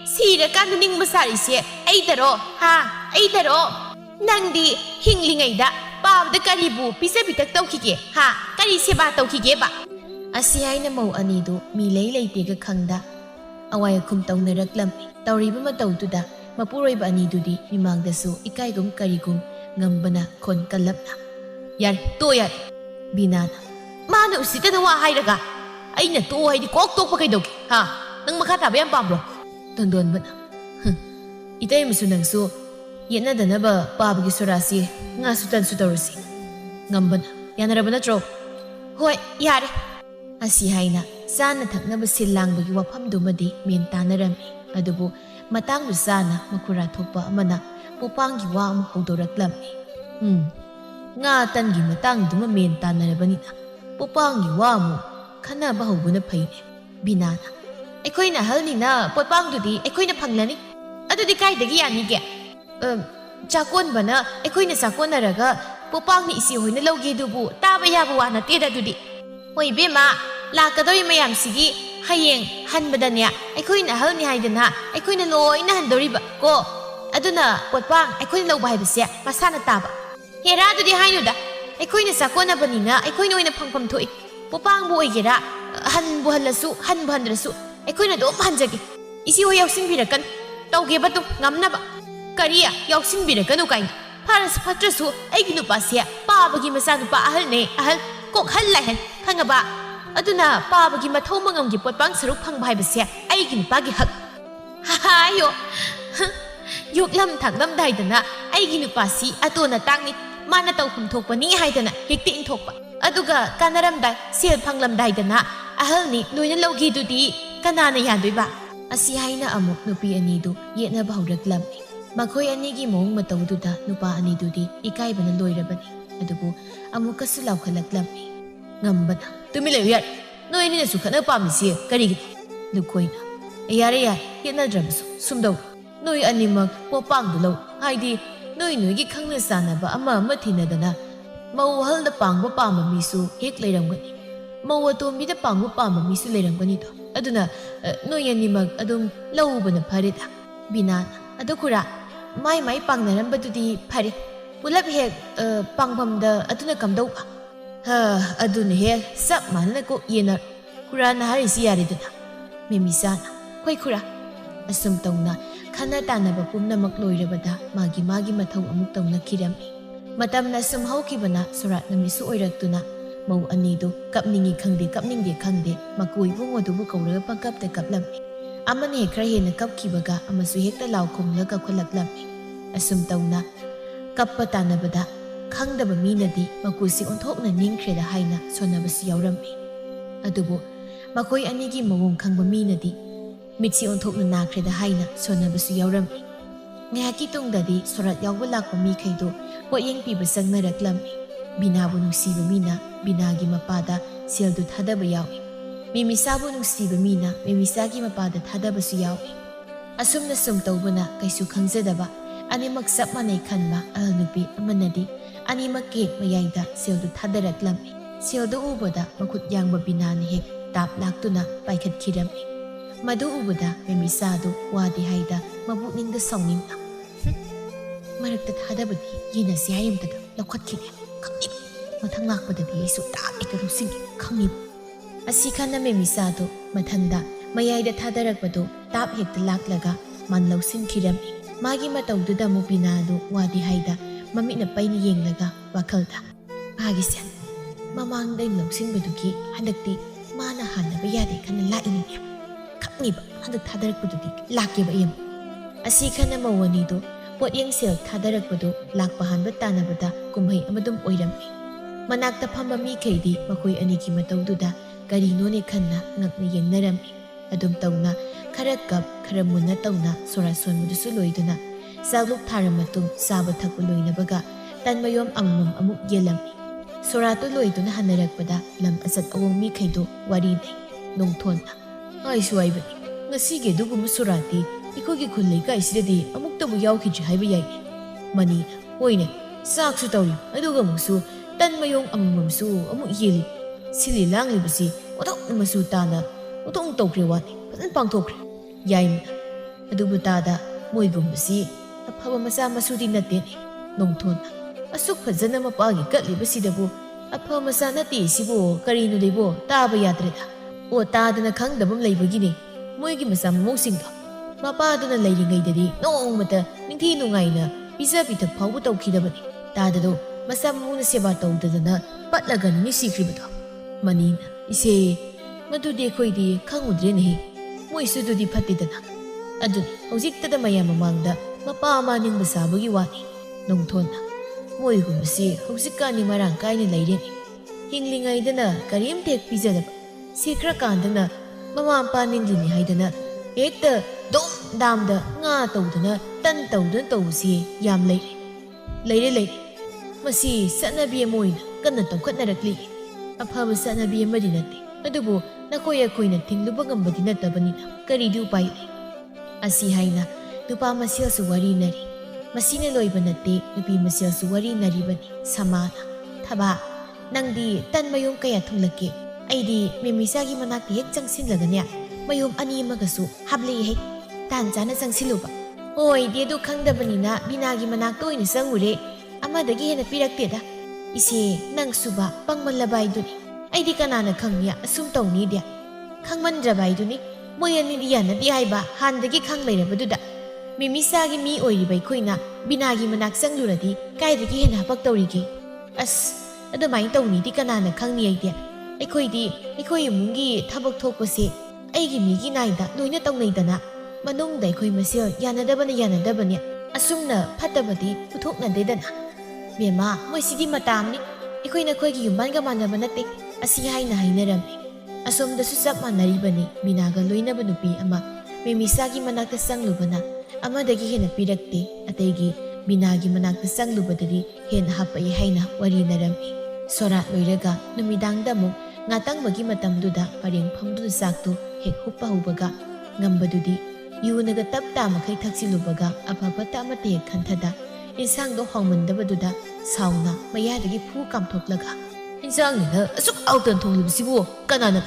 sirakanda ningba sarise aidaro ha aidaro nangdi hinglingaida pabda karibu pisa pitak tawkige ha kari seba tawkige ba. Asi haina mau anidu milay leitega khangda awaya khum tawnaraklammi. Tawriba matawtuda mapuroiba anidudi mimangdasu ikaigum karigum ngambana kon kalapna. Yari to yari binana mana usitana wa hairaga aina to haidi kok tokpa kaidawge ha nang makha taba yam pambro. Tondon bana itay musu nangsu yennadanaba pabagi sorasi nga sutan sutawrasi ngambana yanaraba natro. Hoi yari asi haina sana thaknaba silangbagi wafamdumadi men tanarami. Adubu matang sana makura thopa amana pupangi wa ama haudoraklamni. Nga tangi matang duma men tanarabanina pupangi wa mo khanaba haubuna phaine. Binana aikhoina halnina potpangdudi aikhoina phanglani. Adudi kaidagi yanige chakon bana aikhoina sakonaraga pupangni isi hoina lawge dubu taba yaba wa nateda dudi. Hoi bema lakadoi mayam sigi hayeng hanbadanya aikhoina halni haidana aikhoina loina handoriba ko. Aduna potpang aikhoina lawba haibase masana taba. Hera dudi hainuda aikhoina sakona banina aikhoina oina phangpham thoi. Popang bu oigera hanbu halasu hanbu handrasu aikhoina dom hanjage. Isi ho yausinbirakan tawge batu ngamnaba. Kariya yausinbirakan ukaina faras fatrasu aigi nupase pabagi masanupa ahal ne ahal kok hal lahen khangaba. Aduna pabagi mathau mangamgi potpang saruk phangba haibase aigi nupagi hak. Hayo yoklam thaklam daidana aigi nupasi atona tangni mana tawhum thokpani haidana hekti inthokpa. Aduga kanaramda sel phanglam daidana ahalni loina lawgi dudi kanana yandoiba. Asi haina amuk nupi anidu yetnaba hauraklamni. Makhoi anigi mong matawduda nupa anidudi ikaibana loirabani. Adubu amukasu lawkhalaklamni. Ngambana tumile yar noini na sukhana pamisi karigi nukoina yare yar yetnadrabasu sumdaw noi animak popangdu law haidi noi gi khangna sanaba ama mathinadana mau halda pangba pama misu hek leiramgani mau atombi da pangba pama misu leiramgani to aduna noi animak adum lawbana pharida binana adukura mai pangnarambadudi phari ꯄꯨꯂꯞ ꯍꯦꯛ ꯄꯥꯡꯐꯝꯗ ꯑꯗꯨꯅ ꯀꯝꯗꯧꯕ ꯑꯗꯨꯅ ꯍꯦꯛ ꯆꯞ ꯃꯥꯟꯅꯅ ꯀꯣꯛ ꯌꯦꯟꯅꯔꯣ ꯈꯨꯔꯥꯅ ꯍꯥꯏꯔꯤꯁꯤ ꯌꯥꯔꯦꯗꯅ ꯃꯦꯃꯤꯆꯥꯅ ꯍꯣꯏ ꯈꯨꯔꯥ ꯑꯁꯨꯝ ꯇꯧꯅ ꯈꯟꯅ ꯇꯥꯟꯅꯕ ꯄꯨꯝꯅꯃꯛ ꯂꯣꯏꯔꯕꯗ ꯃꯥꯒꯤ ꯃꯊꯧ ꯑꯃꯨꯛ ꯇꯧꯅꯈꯤꯔꯝꯃꯤ ꯃꯇꯝꯅ ꯁꯨꯝ ꯍꯧꯈꯤꯕꯅ ꯁꯣꯔꯥꯠ ꯅꯨꯃꯤꯠꯁꯨ ꯑꯣꯏꯔꯛꯇꯨꯅ ꯃꯧ ꯑꯅꯤꯗꯨ ꯀꯞꯅꯤꯡꯉꯤ ꯈꯪꯗꯦ ꯀꯞꯅꯤꯡꯗꯦ ꯈꯪꯗꯦ ꯃꯀꯨ ꯏꯕꯨꯡ ꯑꯗꯨꯕꯨ ꯀꯧꯔꯒ ꯄꯪꯀꯞꯇ ꯀꯞꯂꯝꯃꯤ ꯑꯃꯅ ꯍꯦꯛ ꯈꯔ ꯍꯦꯟꯅ ꯀꯞꯈꯤꯕꯒ ꯑꯃꯁꯨ ꯍꯦꯛꯇ ꯂꯥꯎ ꯈꯣꯡꯂꯒ ꯀꯞꯈꯠꯂꯛꯂꯝꯃꯤ ꯑꯁꯨꯝ ꯇꯧꯅ ꯀꯞꯄ ꯇꯥꯟꯅꯕꯗ ꯈꯪꯗꯕ ꯃꯤꯅꯗꯤ ꯃꯀꯨꯁꯤ ꯑꯣꯟꯊꯣꯛꯅ ꯅꯤꯡꯈ꯭ꯔꯦꯗ ꯍꯥꯏꯅ ꯁꯣꯟꯅꯕꯁꯨ ꯌꯥꯎꯔꯝꯃꯤ ꯑꯗꯨꯕꯨ ꯃꯈꯣꯏ ꯑꯅꯤꯒꯤ ꯃꯑꯣꯡ ꯈꯪꯕ ꯃꯤꯅꯗꯤ ꯃꯤꯠꯁꯤ ꯑꯣꯟꯊꯣꯛꯅ ꯅꯥꯈ꯭ꯔꯦꯗ ꯍꯥꯏꯅ ꯁꯣꯟꯅꯕꯁꯨ ꯌꯥꯎꯔꯝꯃꯤ ꯉꯥꯏꯍꯥꯛꯀꯤ ꯇꯨꯡꯗꯗꯤ ꯁꯣꯔꯥꯠ ꯌꯥꯎꯕ ꯂꯥꯛꯄ ꯃꯤꯈꯩꯗꯣ ꯄꯣꯠꯌꯦꯡ ꯄꯤꯕ ꯆꯪꯅꯔꯛꯂꯝꯃꯤ ꯕꯤꯅꯥꯕꯨ ꯅꯨꯡꯁꯤꯕ ꯃꯤꯅ ꯕꯤꯅꯥꯒꯤ ꯃꯄꯥꯗ ꯁꯦꯜꯗꯨ ꯊꯥꯗꯕ ꯌꯥꯎꯏ ꯃꯦꯃꯤꯆꯥꯕꯨ ꯅꯨꯡꯁꯤꯕ ꯃꯤꯅ ꯃꯦꯃꯤꯆꯥꯒꯤ ꯃꯄꯥꯗ ꯊꯥꯗꯕꯁꯨ ꯌꯥꯎꯏ ꯑꯁꯨꯝꯅ ꯁꯨꯝ ꯇꯧꯕꯅ ꯀꯩꯁꯨ ꯈꯪꯖꯗꯕ ꯑꯅꯤꯃꯛ ꯆꯞ ꯃꯥꯟꯅꯩ ꯈꯟꯕ ꯑꯍꯜ ꯅꯨꯄꯤ ꯑꯃꯅꯗꯤ ꯑꯅꯤꯃꯛꯀꯤ ꯍꯦꯛ ꯃꯌꯥꯏꯗ ꯁꯦꯜꯗꯨ ꯊꯥꯗꯔꯛꯂꯝꯃꯤ ꯁꯦꯜꯗꯨ ꯎꯕꯗ ꯃꯈꯨꯠ ꯌꯥꯡꯕ ꯕꯤꯅꯥꯅ ꯍꯦꯛ ꯇꯥꯞ ꯂꯥꯛꯇꯨꯅ ꯄꯥꯏꯈꯠꯈꯤꯔꯝꯃꯤ ꯃꯗꯨ ꯎꯕꯗ ꯃꯦꯃꯤꯆꯥꯗꯨ ꯋꯥꯗꯤ ꯍꯥꯏꯗ ꯃꯕꯨꯛꯅꯤꯡꯗ ꯁꯥꯎꯅꯤꯡꯅ ꯃꯔꯛꯇ ꯊꯥꯗꯕꯗꯤ ꯌꯦꯟꯅꯁꯤ ꯍꯥꯏꯔꯝꯕꯗ ꯂꯧꯈꯠꯈꯤꯗꯦ ꯈꯪꯏꯕ ꯃꯊꯪ ꯂꯥꯛꯄꯗꯗꯤ ꯑꯩꯁꯨ ꯇꯥꯞ ꯍꯦꯛꯇ ꯂꯧꯁꯤꯟꯒꯦ ꯈꯪꯏꯕ ꯑꯁꯤ ꯈꯟꯅ ꯃꯦꯃꯤꯆꯥꯗꯨ ꯃꯊꯟꯗ ꯃꯌꯥꯏꯗ ꯊꯥꯗꯔꯛꯄꯗꯨ ꯇꯥꯞ ꯍꯦꯛꯇ ꯂꯥꯛꯂꯒ ꯃꯥꯟ ꯂꯧꯁꯤꯟꯈꯤꯔꯝꯃꯤ ꯃꯥꯒꯤ ꯃꯇꯧꯗꯨꯗ ꯑꯃꯨꯛ ꯕꯤꯅꯥꯗꯨ ꯋꯥꯗꯤ ꯍꯥꯏꯗ ꯃꯃꯤꯠꯅ ꯄꯩꯅ ꯌꯦꯡꯂꯒ ꯋꯥꯈꯜꯗ ꯃꯥꯒꯤꯁꯦ ꯃꯃꯥꯡꯗ ꯑꯩꯅ ꯂꯧꯁꯤꯟꯕꯗꯨꯒꯤ ꯍꯟꯗꯛꯇꯤ ꯃꯥꯅ ꯍꯥꯟꯅꯕ ꯌꯥꯗꯦ ꯈꯟꯅ ꯂꯥꯛꯏꯅꯤꯅꯦ ꯈꯪꯏꯕ ꯍꯟꯗꯛ ꯊꯥꯗꯔꯛꯄꯗꯨꯗꯤ ꯂꯥꯛꯀꯦꯕ ꯑꯩ ꯑꯁꯤ ꯈꯟꯅ ꯃꯧ ꯑꯅꯤꯗꯨ ꯄꯣꯠꯌꯦꯡ ꯁꯦꯜ ꯊꯥꯗꯔꯛꯄꯗꯨ ꯂꯥꯛꯄ ꯍꯥꯟꯕ ꯇꯥꯟꯅꯕꯗ ꯀꯨꯝꯍꯩ ꯑꯃꯗꯨꯝ ꯑꯣꯏꯔꯝꯃꯤ ꯃꯅꯥꯛꯇ ꯐꯝꯕ ꯃꯤꯈꯩꯗꯤ ꯃꯈꯣꯏ ꯑꯅꯤꯒꯤ ꯃꯇꯧꯗꯨꯗ ꯀꯔꯤꯅꯣꯅꯦ ꯈꯟꯅ ꯉꯛꯅ ꯌꯦꯡꯅꯔꯝꯃꯤ ꯑꯗꯨꯝ ꯇꯧꯅ ꯈꯔ ꯀꯞ ꯈꯔ ꯃꯨꯟꯅ ꯇꯧꯅ ꯁꯣꯔꯥꯠ ꯁꯣꯟꯕꯗꯨꯁꯨ ꯂꯣꯏꯗꯨꯅ ꯆꯥꯛꯂꯨꯛ ꯊꯥꯔ ꯃꯇꯨꯡ ꯆꯥꯕ ꯊꯛꯄ ꯂꯣꯏꯅꯕꯒ ꯇꯟꯃꯌꯣꯝ ꯑꯃꯃꯝ ꯑꯃꯨꯛ ꯌꯦꯜꯂꯝꯃꯤ ꯁꯣꯔꯥꯠꯇꯨ ꯂꯣꯏꯗꯨꯅ ꯍꯟꯅꯔꯛꯄꯗ ꯂꯝ ꯑꯆꯠ ꯑꯋꯣꯡ ꯃꯤꯈꯩꯗꯨ ꯋꯥꯔꯤ ꯂꯩ ꯅꯣꯡꯊꯣꯟꯅ ꯍꯥꯏꯁꯨ ꯍꯥꯏꯕꯅꯤ ꯉꯁꯤꯒꯤ ꯑꯗꯨꯒꯨꯝꯕ ꯁꯣꯔꯥꯠꯇꯤ ꯑꯩꯈꯣꯏꯒꯤ ꯈꯨꯜ ꯂꯩꯀꯥꯏꯁꯤꯗꯗꯤ ꯑꯃꯨꯛꯇꯕꯨ ꯌꯥꯎꯈꯤꯗ꯭ꯔꯤ ꯍꯥꯏꯕ ꯌꯥꯏꯅꯦ ꯃꯅꯤꯅ ꯍꯣꯏꯅꯦ ꯆꯥꯛꯁꯨ ꯇꯧꯔꯤ ꯑꯗꯨꯒ ꯑꯃꯨꯛꯁꯨ ꯇꯟ ꯃꯌꯣꯡ ꯑꯃꯃꯝꯁꯨ ꯑꯃꯨꯛ ꯌꯦꯜꯂꯤ ꯁꯤꯜꯂꯤ ꯂꯥꯡꯂꯤꯕꯁꯤ ꯑꯣꯟꯊꯣꯛꯅ ꯃꯆꯨ ꯇꯥꯅ ꯑꯣꯟꯊꯣꯛꯅ ꯇꯧꯈ꯭ꯔꯦ ꯋꯥꯅꯤ ꯐꯖꯅ ꯄꯥꯡꯊꯣꯛꯈ꯭ꯔꯦ ꯌꯥꯏꯃꯅ ꯑꯗꯨꯕꯨ ꯇꯥꯗ ꯃꯣꯏꯒꯨꯝꯕꯁꯤ ꯑꯐꯕ ꯃꯆꯥ ꯃꯁꯨꯗꯤ ꯅꯠꯇꯦꯅꯦ ꯅꯣꯡꯊꯣꯟꯅ ꯑꯁꯨꯛ ꯐꯖꯅ ꯃꯄꯥꯒꯤ ꯀꯠꯂꯤꯕꯁꯤꯗꯕꯨ ꯑꯐꯕ ꯃꯆꯥ ꯅꯠꯇꯦ ꯁꯤꯕꯨ ꯀꯔꯤꯅꯣꯗꯩꯕꯣ ꯇꯥꯕ ꯌꯥꯗ꯭ꯔꯦꯗ ꯑꯣ ꯇꯥꯗꯅ ꯈꯪꯗꯕ ꯑꯃ ꯂꯩꯕꯒꯤꯅꯦ ꯃꯣꯏꯒꯤ ꯃꯆꯥ ꯃꯃꯧꯁꯤꯡꯗꯣ ꯃꯄꯥꯗꯨꯅ ꯂꯩꯔꯤꯉꯩꯗꯗꯤ ꯅꯣꯡꯃꯇ ꯅꯤꯡꯊꯤ ꯅꯨꯡꯉꯥꯏꯅ ꯄꯤꯖ ꯄꯤꯊꯛ ꯐꯥꯎꯕ ꯇꯧꯈꯤꯗꯕꯅꯤ ꯇꯥꯗꯗꯣ ꯃꯆꯥ ꯃꯃꯧꯅ ꯁꯦꯕꯥ ꯇꯧꯗꯗꯅ ꯄꯠꯂꯒ ꯅꯤꯅꯤ ꯁꯤꯈ꯭ꯔꯤꯕꯗꯣ ꯃꯅꯤꯅ ꯏꯆꯦ ꯃꯗꯨꯗꯤ ꯑꯩꯈꯣꯏꯗꯤ ꯈꯪꯉꯨꯗ꯭ꯔꯦꯅꯦꯍꯦ ꯃꯣꯏꯁꯨ ꯑꯗꯨꯗꯤ ꯐꯠꯇꯦꯗꯅ ꯑꯗꯨꯅꯤ ꯍꯧꯖꯤꯛꯇꯗ ꯃꯌꯥꯝ ꯃꯃꯥꯡꯗ ꯃꯄꯥ ꯑꯃ ꯅꯤꯡꯕ ꯁꯥꯕꯒꯤ ꯋꯥꯅꯤ ꯅꯣꯡꯊꯣꯟꯅ ꯃꯣꯏꯒꯨꯝꯕꯁꯤ ꯍꯧꯖꯤꯛꯀꯥꯟꯗꯤ ꯃꯔꯥꯡ ꯀꯥꯏꯅ ꯂꯩꯔꯦꯅꯦ ꯍꯤꯡꯂꯤꯉꯩꯗꯅ ꯀꯔꯤꯝꯇ ꯍꯦꯛ ꯄꯤꯖꯗꯕ ꯁꯤꯈ꯭ꯔꯀꯥꯟꯗꯅ ꯃꯃꯥ ꯃꯄꯥ ꯅꯤꯡꯂꯤꯅꯤ ꯍꯥꯏꯗꯅ ꯍꯦꯛꯇ ꯗꯣꯝ ꯗꯥꯝꯗ ꯉꯥ ꯇꯧꯗꯨꯅ ꯇꯟ ꯇꯧꯗꯨꯅ ꯇꯧꯕꯁꯤ ꯌꯥꯝ ꯂꯩꯔꯦ ꯃꯁꯤ ꯆꯠꯅꯕꯤ ꯑꯃ ꯑꯣꯏꯅ ꯀꯟꯅ ꯇꯧꯈꯠꯅꯔꯛꯂꯤ ꯑꯐꯕ ꯆꯠꯅꯕꯤ ꯑꯃꯗꯤ ꯅꯠꯇꯦ ꯑꯗꯨꯕꯨ ꯅꯈꯣꯏ ꯑꯩꯈꯣꯏꯅ ꯊꯤꯡꯂꯨꯕ ꯉꯝꯕꯗꯤ ꯅꯠꯇꯕꯅꯤꯅ ꯀꯔꯤꯗꯤ ꯎꯄꯥꯏ ꯂꯩ ꯑꯁꯤ ꯍꯥꯏꯅ ꯅꯨꯄꯥ ꯃꯁꯦꯜꯁꯨ ꯋꯥꯔꯤꯅꯔꯤ ꯃꯁꯤꯅ ꯂꯣꯏꯕ ꯅꯠꯇꯦ ꯅꯨꯄꯤ ꯃꯁꯦꯜꯁꯨ ꯋꯥꯔꯤꯅꯔꯤꯕꯅꯤ ꯁꯃꯥꯅ ꯊꯕꯥ ꯅꯪꯗꯤ ꯇꯟ ꯃꯌꯣꯝ ꯀꯌꯥ ꯊꯨꯡꯂꯛꯀꯦ ꯑꯩꯗꯤ ꯃꯦꯃꯤꯆꯥꯒꯤ ꯃꯅꯥꯛꯇ ꯍꯦꯛ ꯆꯪꯁꯤꯜꯂꯒꯅꯦ ꯃꯌꯣꯝ ꯑꯅꯤ ꯑꯃꯒꯁꯨ ꯍꯥꯞꯂꯛꯏ ꯇꯥꯟ ꯆꯥꯅ ꯆꯪꯁꯤꯜꯂꯨꯕ ꯍꯣꯏꯗꯤ ꯑꯗꯨ ꯈꯪꯗꯕꯅꯤꯅ ꯕꯤꯅꯥꯒꯤ ꯃꯅꯥꯛꯇ ꯑꯣꯏꯅ ꯆꯪꯉꯨꯔꯦ ꯑꯃꯗꯒꯤ ꯍꯦꯟꯅ ꯄꯤꯔꯛꯇꯦꯗ ꯏꯆꯦ ꯅꯪ ꯁꯨꯕ ꯄꯪꯃꯜꯂꯕ ꯍꯥꯏꯗꯨꯅꯤ ꯑꯩꯗꯤ ꯀꯅꯥꯅ ꯈꯪꯅꯤ ꯑꯁꯨꯝ ꯇꯧꯅꯤꯗꯦ ꯈꯪꯃꯟꯗ꯭ꯔꯕ ꯍꯥꯏꯗꯨꯅꯤ ꯃꯣꯏ ꯑꯅꯤꯗꯤ ꯌꯥꯅꯗꯦ ꯍꯥꯏꯕ ꯍꯥꯟꯅꯗꯒꯤ ꯈꯪ ꯂꯩꯔꯕꯗꯨꯗ ꯃꯦꯃꯤꯆꯥꯒꯤ ꯃꯤ ꯑꯣꯏꯔꯤꯕ ꯑꯩꯈꯣꯏꯅ ꯕꯤꯅꯥꯒꯤ ꯃꯅꯥꯛ ꯆꯪꯂꯨꯔꯗꯤ ꯀꯥꯏꯗꯒꯤ ꯍꯦꯟꯅ ꯍꯥꯄꯛꯇꯧꯔꯤꯒꯦ ꯑꯁ ꯑꯗꯨꯃꯥꯏꯅ ꯇꯧꯅꯤꯗꯤ ꯀꯅꯥꯅ ꯈꯪꯅꯤ ꯑꯩꯗꯤ ꯑꯩꯈꯣꯏꯗꯤ ꯑꯩꯈꯣꯏ ꯏꯃꯨꯡꯒꯤ ꯊꯕꯛ ꯊꯣꯛꯄꯁꯦ ꯑꯩꯒꯤ ꯃꯤꯒꯤ ꯅꯥꯏꯗ ꯂꯣꯏꯅ ꯇꯧꯅꯩꯗꯅ ꯃꯅꯨꯡꯗ ꯑꯩꯈꯣꯏ ꯃꯁꯦꯜ ꯌꯥꯅꯗꯕꯅꯤ ꯑꯁꯨꯝꯅ ꯐꯠꯇꯕꯗꯤ ꯄꯨꯊꯣꯛꯅꯗꯦꯗꯅ ꯕꯦꯝꯃ ꯃꯣꯏꯁꯤꯗꯤ ꯃꯇꯥꯝꯅꯤ ꯑꯩꯈꯣꯏ ꯅꯈꯣꯏꯒꯤ ꯌꯨꯝꯕꯥꯟꯒ ꯃꯥꯟꯅꯕ ꯅꯠꯇꯦ ꯑꯁꯤ ꯍꯥꯏꯅ ꯍꯥꯏꯅꯔꯝꯃꯤ ꯑꯁꯣꯝꯗꯁꯨ ꯆꯞ ꯃꯥꯟꯅꯔꯤꯕꯅꯤ ꯕꯤꯅꯥꯒ ꯂꯣꯏꯅꯕ ꯅꯨꯄꯤ ꯑꯃ ꯃꯦꯃꯤꯆꯥꯒꯤ ꯃꯅꯥꯛꯇ ꯆꯪꯂꯨꯕꯅ ꯑꯃꯗꯒꯤ ꯍꯦꯟꯅ ꯄꯤꯔꯛꯇꯦ ꯑꯇꯩꯒꯤ ꯕꯤꯅꯥꯒꯤ ꯃꯅꯥꯛꯇ ꯆꯪꯂꯨꯕꯗꯗꯤ ꯍꯦꯟꯅ ꯍꯥꯞꯄꯛꯏ ꯍꯥꯏꯅ ꯋꯥꯔꯤꯅꯔꯝꯃꯤ ꯁꯣꯔꯥꯠ ꯂꯣꯏꯔꯒ ꯅꯨꯃꯤꯗꯥꯡꯗ ꯑꯃꯨꯛ ꯉꯥꯇꯪꯕꯒꯤ ꯃꯇꯝꯗꯨꯗ ꯄꯔꯦꯡ ꯐꯝꯗꯨꯅ ꯆꯥꯛꯇꯨ ꯍꯦꯛ ꯍꯨꯞꯄ ꯍꯧꯕꯒ ꯉꯝꯕꯗꯨꯗꯤ ꯌꯨꯅꯒ ꯇꯞ ꯇꯥꯃꯈꯩ ꯊꯛꯆꯤꯜꯂꯨꯕꯒ ꯑꯐ ꯐꯠꯇ ꯑꯃꯠꯇ ꯍꯦꯛ ꯈꯟꯊꯗ ꯏꯟꯁꯥꯡꯗꯣ ꯍꯥꯎꯃꯟꯗꯕꯗꯨꯗ ꯁꯥꯎꯅ ꯃꯌꯥꯗꯒꯤ ꯐꯨ ꯀꯥꯝꯊꯣꯛꯂꯒ ꯏꯟꯁꯥꯡꯅꯤꯅ ꯑꯁꯨꯛ ꯍꯥꯎꯇꯅ ꯊꯣꯡꯂꯤꯕꯁꯤꯕꯨ ꯀꯅꯥꯅ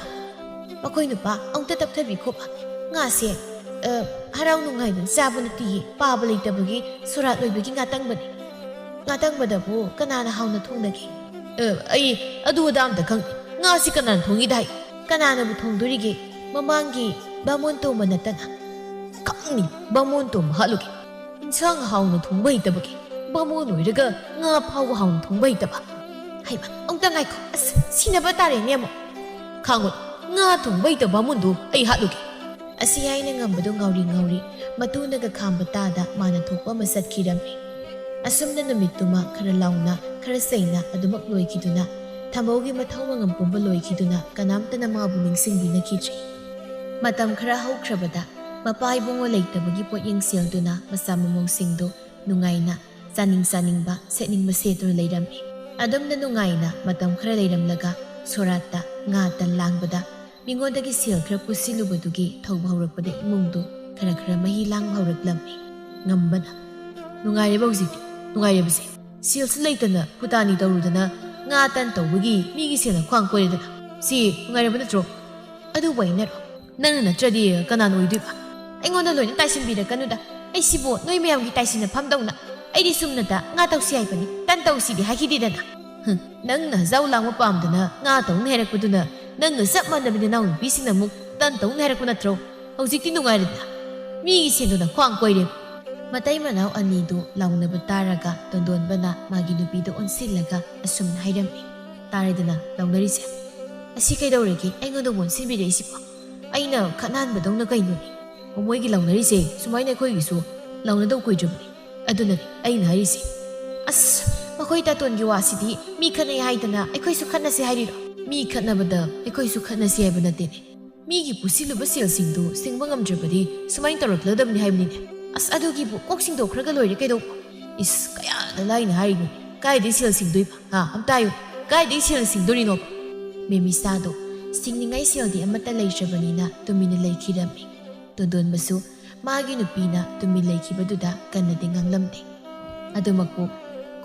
ꯃꯈꯣꯏ ꯅꯨꯄꯥ ꯑꯃꯨꯛꯇ ꯇꯞꯊꯕꯤꯈꯣꯕ ꯉꯥꯁꯦ ꯍꯔꯥꯎ ꯅꯨꯡꯉꯥꯏꯗꯅ ꯆꯥꯕ ꯅꯠꯇꯤꯌꯦ ꯄꯥꯕ ꯂꯩꯇꯕꯒꯤ ꯁꯣꯔꯥꯠ ꯂꯣꯏꯕꯒꯤ ꯉꯥꯇꯪꯕꯅꯤ ꯉꯥꯇꯪꯕꯗꯕꯨ ꯀꯅꯥꯅ ꯍꯥꯎꯅ ꯊꯣꯡꯅꯒꯦ? ꯑꯩ ꯑꯗꯨ ꯑꯗꯥ ꯑꯝꯇ ꯈꯪꯗꯦ. ꯉꯥꯁꯤ ꯀꯅꯥꯅ ꯊꯣꯡꯉꯤꯗ ꯍꯥꯏ? ꯀꯅꯥꯅꯕꯨ ꯊꯣꯡꯗꯣꯔꯤꯒꯦ? ꯃꯃꯥꯡꯒꯤ ꯕꯥꯃꯣꯟ ꯇꯣꯝꯕ ꯅꯠꯇꯅ. ꯈꯪꯅꯤ ꯕꯥꯃꯣꯟ ꯇꯣꯝꯕ ꯍꯥꯠꯂꯨꯒꯦ. ꯏꯟꯁꯥꯡ ꯍꯥꯎꯅ ꯊꯣꯡꯕ ꯍꯩꯇꯕꯒꯤ ꯕꯥꯃꯣꯟ ꯑꯣꯏꯔꯒ ꯉꯥ ꯐꯥꯎꯕ ꯍꯥꯎꯅ ꯊꯣꯡꯕ ꯍꯩꯇꯕ. ꯍꯩꯃ ꯑꯃꯨꯛꯇ ꯉꯥꯏꯈꯣ. ꯑꯁ ꯁꯤꯅꯕ ꯇꯥꯔꯦꯅꯦ ꯑꯃꯨꯛ. ꯈꯥꯡꯉꯣ ꯉꯥ ꯊꯣꯡꯕ ꯍꯩꯇꯕ ꯕꯥꯃꯣꯟꯗꯨ ꯑꯩ ꯍꯥꯠꯂꯨꯒꯦ. ꯑꯁꯤ ꯍꯥꯏꯅ ꯉꯝꯕꯗꯣ ꯉꯥꯎꯔꯤ ꯉꯥꯎꯔꯤ ꯃꯇꯨꯅꯒ ꯈꯥꯝꯕ ꯇꯥꯗ ꯃꯥꯅ ꯊꯣꯛꯄ ꯑꯃ ꯆꯠꯈꯤꯔꯝꯃꯤ꯫ ꯑꯁꯨꯝꯅ ꯅꯨꯃꯤꯠꯇꯨꯃ ꯈꯔ ꯂꯥꯎꯅ ꯈꯔ ꯆꯩꯅ ꯑꯗꯨꯃꯛ ꯂꯣꯏꯈꯤꯗꯨꯅ ꯊꯝꯕꯧꯒꯤ ꯃꯊꯧ ꯃꯉꯝ ꯄꯨꯝꯕ ꯂꯣꯏꯈꯤꯗꯨꯅ ꯀꯅꯥꯝꯇꯅ ꯃꯥꯕꯨ ꯅꯤꯡꯁꯤꯡꯕꯤꯅꯈꯤꯗ꯭ꯔꯤ꯫ ꯃꯇꯝ ꯈꯔ ꯍꯧꯈ꯭ꯔꯕꯗ ꯃꯄꯥ ꯏꯕꯨꯡꯉꯣ ꯂꯩꯇꯕꯒꯤ ꯄꯣꯠꯌꯦꯡ ꯁꯦꯜꯗꯨꯅ ꯃꯆꯥ ꯃꯃꯧꯁꯤꯡꯗꯨ ꯅꯨꯡꯉꯥꯏꯅ ꯆꯥꯅꯤꯡ ꯆꯥꯅꯤꯡꯕ ꯁꯦꯠꯅꯤꯡꯕ ꯁꯦꯠꯇꯨꯅ ꯂꯩꯔꯝꯃꯤ꯫ ꯑꯗꯨꯝꯅ ꯅꯨꯡꯉꯥꯏꯅ ꯃꯇꯝ ꯈꯔ ꯂꯩꯔꯝꯂꯒ ꯁꯣꯔꯥꯠꯇ ꯉꯥ ꯇꯟ ꯂꯥꯡꯕꯗ ꯃꯤꯉꯣꯟꯗꯒꯤ ꯁꯦꯜ ꯈꯔ ꯄꯨꯁꯤꯜꯂꯨꯕꯗꯨꯒꯤ ꯊꯧꯕ ꯍꯧꯔꯛꯄꯗ ꯏꯃꯨꯡꯗꯨ ꯈꯔ ꯈꯔ ꯃꯍꯤ ꯂꯥꯡꯕ ꯍꯧꯔꯛꯂꯝꯃꯤ꯫ ꯉꯝꯕꯅ ꯅꯨꯡꯉꯥꯏꯔꯦꯕ ꯍꯧꯖꯤꯛꯇꯤ ꯅꯨꯡꯉꯥꯏꯔꯦꯕꯁꯦ ꯁꯦꯜꯁꯨ ꯂꯩꯇꯅ ꯐꯨꯇꯥꯅꯤ ꯇꯧꯔꯨꯗꯅ ꯉꯥ ꯇꯟ ꯇꯧꯕꯒꯤ ꯃꯤꯒꯤ ꯁꯦꯜꯅ ꯈ꯭ꯋꯥꯡ ꯀꯣꯏꯔꯦꯗꯅ ꯁꯤ ꯅꯨꯡꯉꯥꯏꯔꯕ ꯅꯠꯇ꯭ꯔꯣ? ꯑꯗꯨꯕꯨ ꯑꯩꯅꯔꯣ? ꯅꯪꯅ ꯅꯠꯇ꯭ꯔꯗꯤ ꯀꯅꯥꯅ ꯑꯣꯏꯗꯣꯏꯕ? ꯑꯩꯉꯣꯟꯗ ꯂꯣꯏꯅ ꯇꯥꯏꯁꯤꯟꯕꯤꯔꯛꯀꯅꯨꯗ. ꯑꯩ ꯁꯤꯕꯨ ꯅꯣꯏ ꯃꯌꯥꯝꯒꯤ ꯇꯥꯏꯁꯤꯟꯅꯐꯝꯗꯧꯅ ꯑꯩꯗꯤ ꯁꯨꯝꯅꯇ ꯉꯥ ꯇꯧꯁꯤ ꯍꯥꯏꯕꯅꯤ, ꯇꯟ ꯇꯧꯁꯤꯗꯤ ꯍꯥꯏꯈꯤꯗꯦꯗꯅ. ꯅꯪꯅ ꯍꯖꯥꯎ ꯂꯥꯡꯕ ꯄꯥꯝꯗꯅ ꯉꯥ ꯇꯧꯅ ꯍꯥꯏꯔꯛꯄꯗꯨꯅ ꯅꯪꯒ ꯆꯞ ꯃꯥꯟꯅꯕ ꯅꯅꯥꯎ ꯅꯨꯄꯤꯁꯤꯡꯅ ꯑꯃꯨꯛ ꯇꯟ ꯇꯧꯅ ꯍꯥꯏꯔꯛꯄ ꯅꯠꯇ꯭ꯔꯣ? ꯍꯧꯖꯤꯛꯇꯤ ꯅꯨꯡꯉꯥꯏꯔꯦꯗꯅ. ꯃꯤꯒꯤ ꯁꯦꯟꯗꯨꯅ ꯈ꯭ꯋꯥꯡ ꯀꯣꯏꯔꯦ. ꯃꯇꯩ ꯃꯅꯥꯎ ꯑꯅꯤꯗꯨ ꯂꯥꯎꯅꯕ ꯇꯥꯔꯒ ꯇꯣꯟꯗꯣꯟꯕꯅ ꯃꯥꯒꯤ ꯅꯨꯄꯤꯗ ꯑꯣꯟꯁꯤꯜꯂꯒ ꯑꯁꯨꯝꯅ ꯍꯥꯏꯔꯝꯃꯤ꯫ ꯇꯥꯔꯦꯗꯅ ꯂꯥꯎꯅꯔꯤꯁꯦ. ꯑꯁꯤ ꯀꯩꯗꯧꯔꯒꯦ ꯑꯩꯉꯣꯟꯗ ꯑꯣꯟꯁꯤꯟꯕꯤꯔꯛꯏꯁꯤꯕꯣ? ꯑꯩꯅ ꯈꯠꯅꯍꯟꯕꯗꯧꯅ ꯀꯩꯅꯣꯅꯦ? ꯃꯣꯏꯒꯤ ꯂꯥꯎꯅꯔꯤꯁꯦ ꯁꯨꯃꯥꯏꯅ ꯑꯩꯈꯣꯏꯒꯤꯁꯨ ꯂꯥꯎꯅꯗꯧ ꯀꯨꯏꯗ꯭ꯔꯕꯅꯤ. ꯑꯗꯨꯅꯅꯦ ꯑꯩꯅ ꯍꯥꯏꯔꯤꯁꯦ. ꯑꯁ ꯃꯈꯣꯏ ꯇꯥꯇꯣꯟꯒꯤ ꯋꯥꯁꯤꯗꯤ ꯃꯤ ꯈꯠꯅꯩ ꯍꯥꯏꯗꯅ ꯑꯩꯈꯣꯏꯁꯨ ꯈꯠꯅꯁꯤ ꯍꯥꯏꯔꯤꯔꯣ? ꯃꯤ ꯈꯠꯅꯕꯗ ꯑꯩꯈꯣꯏꯁꯨ ꯈꯠꯅꯁꯤ ꯍꯥꯏꯕ ꯅꯠꯇꯦꯅꯦ. ꯃꯤꯒꯤ ꯄꯨꯁꯤꯜꯂꯨꯕ ꯁꯦꯜꯁꯤꯡꯗꯨ ꯁꯤꯡꯕ ꯉꯝꯗ꯭ꯔꯕꯗꯤ ꯁꯨꯃꯥꯏꯅ ꯇꯧꯔꯛꯂꯗꯕꯅꯤ ꯍꯥꯏꯕꯅꯤꯅꯦ. ꯑꯁ ꯑꯗꯨꯒꯤꯕꯨ ꯀꯣꯛ ꯁꯤꯡꯗꯣꯛꯈ꯭ꯔꯒ ꯂꯣꯏꯔꯦ ꯀꯩꯗꯧꯕ? ꯏꯁ ꯀꯌꯥꯗ ꯂꯥꯏꯅ ꯍꯥꯏꯔꯤꯅꯣ. ꯀꯥꯏꯗꯩ ꯁꯦꯜ ꯁꯤꯡꯗꯣꯏꯕ? ꯑꯝꯇ ꯍꯥꯏꯌꯨ. ꯀꯥꯏꯗꯩ ꯁꯦꯜ ꯁꯤꯡꯗꯣꯔꯤꯅꯣꯕ? ꯃꯦꯃꯤꯁꯥꯗꯣ ꯁꯤꯡꯅꯤꯡꯉꯥꯏ ꯁꯦꯜꯗꯤ ꯑꯃꯠꯇ ꯂꯩꯇ꯭ꯔꯕꯅꯤꯅ ꯇꯨꯃꯤꯟꯅ ꯂꯩꯈꯤꯔꯝꯃꯤ꯫ ꯇꯣꯟꯗꯣꯟꯕꯁꯨ ꯃꯥꯒꯤ ꯅꯨꯄꯤꯅ ꯇꯨꯃꯤꯟ ꯂꯩꯈꯤꯕꯗꯨꯗ ꯀꯟꯅꯗꯤ ꯉꯥꯡꯂꯝꯗꯦ꯫ ꯑꯗꯨꯃꯛꯄꯨ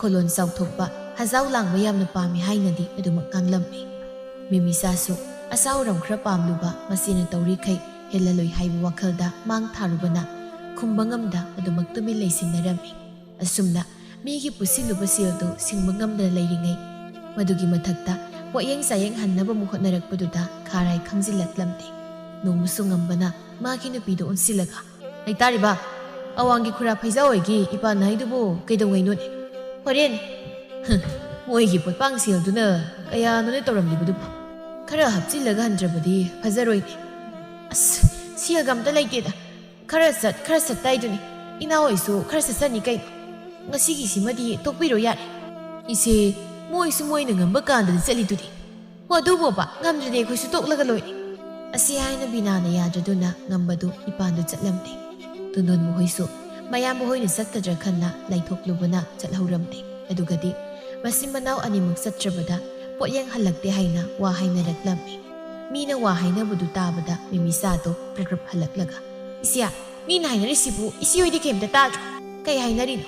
ꯈꯣꯂꯣꯟ ꯆꯥꯎꯊꯣꯛꯄ ꯍꯖꯥꯎ ꯂꯥꯡꯕ ꯌꯥꯝꯅ ꯄꯥꯝꯃꯤ ꯍꯥꯏꯅꯗꯤ ꯑꯗꯨꯃꯛ ꯉꯥꯡꯂꯝꯃꯤ꯫ ꯃꯦꯃꯤꯁꯥꯁꯨ ꯑꯁꯥꯎꯔꯝ ꯈꯔ ꯄꯥꯝꯂꯨꯕ ꯃꯁꯤꯅ ꯇꯧꯔꯤꯈꯩ ꯍꯦꯜꯂꯂꯣꯏ ꯍꯥꯏꯕ ꯋꯥꯈꯜꯗ ꯃꯥꯡ ꯊꯥꯔꯨꯕꯅ ꯈꯨꯝꯕ ꯉꯝꯗ ꯑꯗꯨꯃꯛ ꯇꯨꯃꯤꯟ ꯂꯩꯁꯤꯟꯅꯔꯝꯃꯤ꯫ ꯑꯁꯨꯝꯅ ꯃꯤꯒꯤ ꯄꯨꯁꯤꯜꯂꯨꯕ ꯁꯦꯜꯗꯨ ꯁꯤꯡꯕ ꯉꯝꯗꯅ ꯂꯩꯔꯤꯉꯩ ꯃꯗꯨꯒꯤ ꯃꯊꯛꯇ ꯄꯣꯠꯌꯦꯡ ꯆꯥꯌꯦꯡ ꯍꯟꯅꯕꯃꯨꯛ ꯍꯣꯠꯅꯔꯛꯄꯗꯨꯗ ꯈꯥꯔꯥꯏ ꯈꯪꯖꯤꯜꯂꯛꯂꯝꯗꯦ꯫ ꯅꯣꯡꯃꯁꯨ ꯉꯝꯕꯅ ꯃꯥꯒꯤ ꯅꯨꯄꯤꯗ ꯑꯣꯟꯁꯤꯜꯂꯒ ꯂꯩꯇꯥꯔꯤꯕ ꯑꯋꯥꯡꯒꯤ ꯈꯨꯔꯥ ꯐꯩꯖꯥꯎꯍꯣꯏꯒꯤ ꯏꯄꯥꯟ ꯍꯥꯏꯗꯨꯕꯨ ꯀꯩꯗꯧꯉꯩꯅꯣꯅꯦ? ꯍꯣꯔꯦꯟ. ꯃꯣꯏꯒꯤ ꯄꯣꯠꯄꯥꯡ ꯁꯦꯜꯗꯨꯅ ꯀꯌꯥꯅꯣꯅꯦ ꯇꯧꯔꯝꯂꯤꯕꯗꯨꯕꯨ? ꯈꯔ ꯍꯥꯞꯆꯤꯜꯂꯒ ꯍꯟꯗ꯭ꯔꯕꯗꯤ ꯐꯖꯔꯣꯏꯅꯦ. ꯑꯁ ꯁꯦꯜꯒ ꯑꯝꯇ ꯂꯩꯇꯦꯗ. ꯈꯔ ꯆꯠ ꯇꯥꯏꯗꯨꯅꯤ. ꯏꯅꯥꯎꯍꯣꯏꯁꯨ ꯈꯔ ꯆꯠꯆꯅꯤ ꯀꯩꯅꯣ. ꯉꯁꯤꯒꯤꯁꯤꯃꯗꯤ ꯇꯣꯛꯄꯤꯔꯣ ꯌꯥꯔꯦ. ꯏꯆꯦ ꯃꯣꯏꯁꯨ ꯃꯣꯏꯅ ꯉꯝꯕ ꯀꯥꯟꯗꯗꯤ ꯆꯠꯂꯤꯗꯨꯗꯤ. ꯍꯣ ꯑꯗꯨꯕꯣꯕ ꯉꯝꯗ꯭ꯔꯗꯤ ꯑꯩꯈꯣꯏꯁꯨ ꯇꯣꯛꯂꯒ ꯂꯣꯏꯔꯦ. ꯑꯁꯤ ꯍꯥꯏꯅ ꯕꯤꯅꯥꯅ ꯌꯥꯗ꯭ꯔꯗꯨꯅ ꯉꯝꯕꯗꯨ ꯏꯄꯥꯟꯗꯨ ꯆꯠꯂꯝꯗꯦ꯫ ꯇꯣꯟꯗꯣꯟꯕ ꯍꯣꯏꯁꯨ ꯃꯌꯥꯝꯕ ꯍꯣꯏꯅ ꯆꯠꯀꯗ꯭ꯔꯥ ꯈꯟꯅ ꯂꯩꯊꯣꯛꯂꯨꯕꯅ ꯆꯠꯍꯧꯔꯝꯗꯦ꯫ ꯑꯗꯨꯒꯗꯤ ꯃꯆꯤꯟ ꯃꯅꯥꯎ ꯑꯅꯤꯃꯛ ꯆꯠꯇ꯭ꯔꯕꯗ ꯄꯣꯠꯌꯦꯡ ꯍꯜꯂꯛꯇꯦ ꯍꯥꯏꯅ ꯋꯥ ꯍꯥꯏꯅꯔꯛꯂꯝꯃꯤ꯫ ꯃꯤꯅ ꯋꯥ ꯍꯥꯏꯅꯕꯗꯨ ꯇꯥꯕꯗ ꯃꯦꯃꯤꯁꯥꯗꯣ ꯄ꯭ꯔꯞ ꯍꯜꯂꯛꯂꯒ ꯏꯆꯦ ꯃꯤꯅ ꯍꯥꯏꯅꯔꯤꯁꯤꯕꯨ ꯏꯆꯦꯍꯣꯏꯗꯤ ꯀꯩꯝꯇ ꯇꯥꯗ꯭ꯔꯣ? ꯀꯩ ꯍꯥꯏꯅꯔꯤꯅꯣ?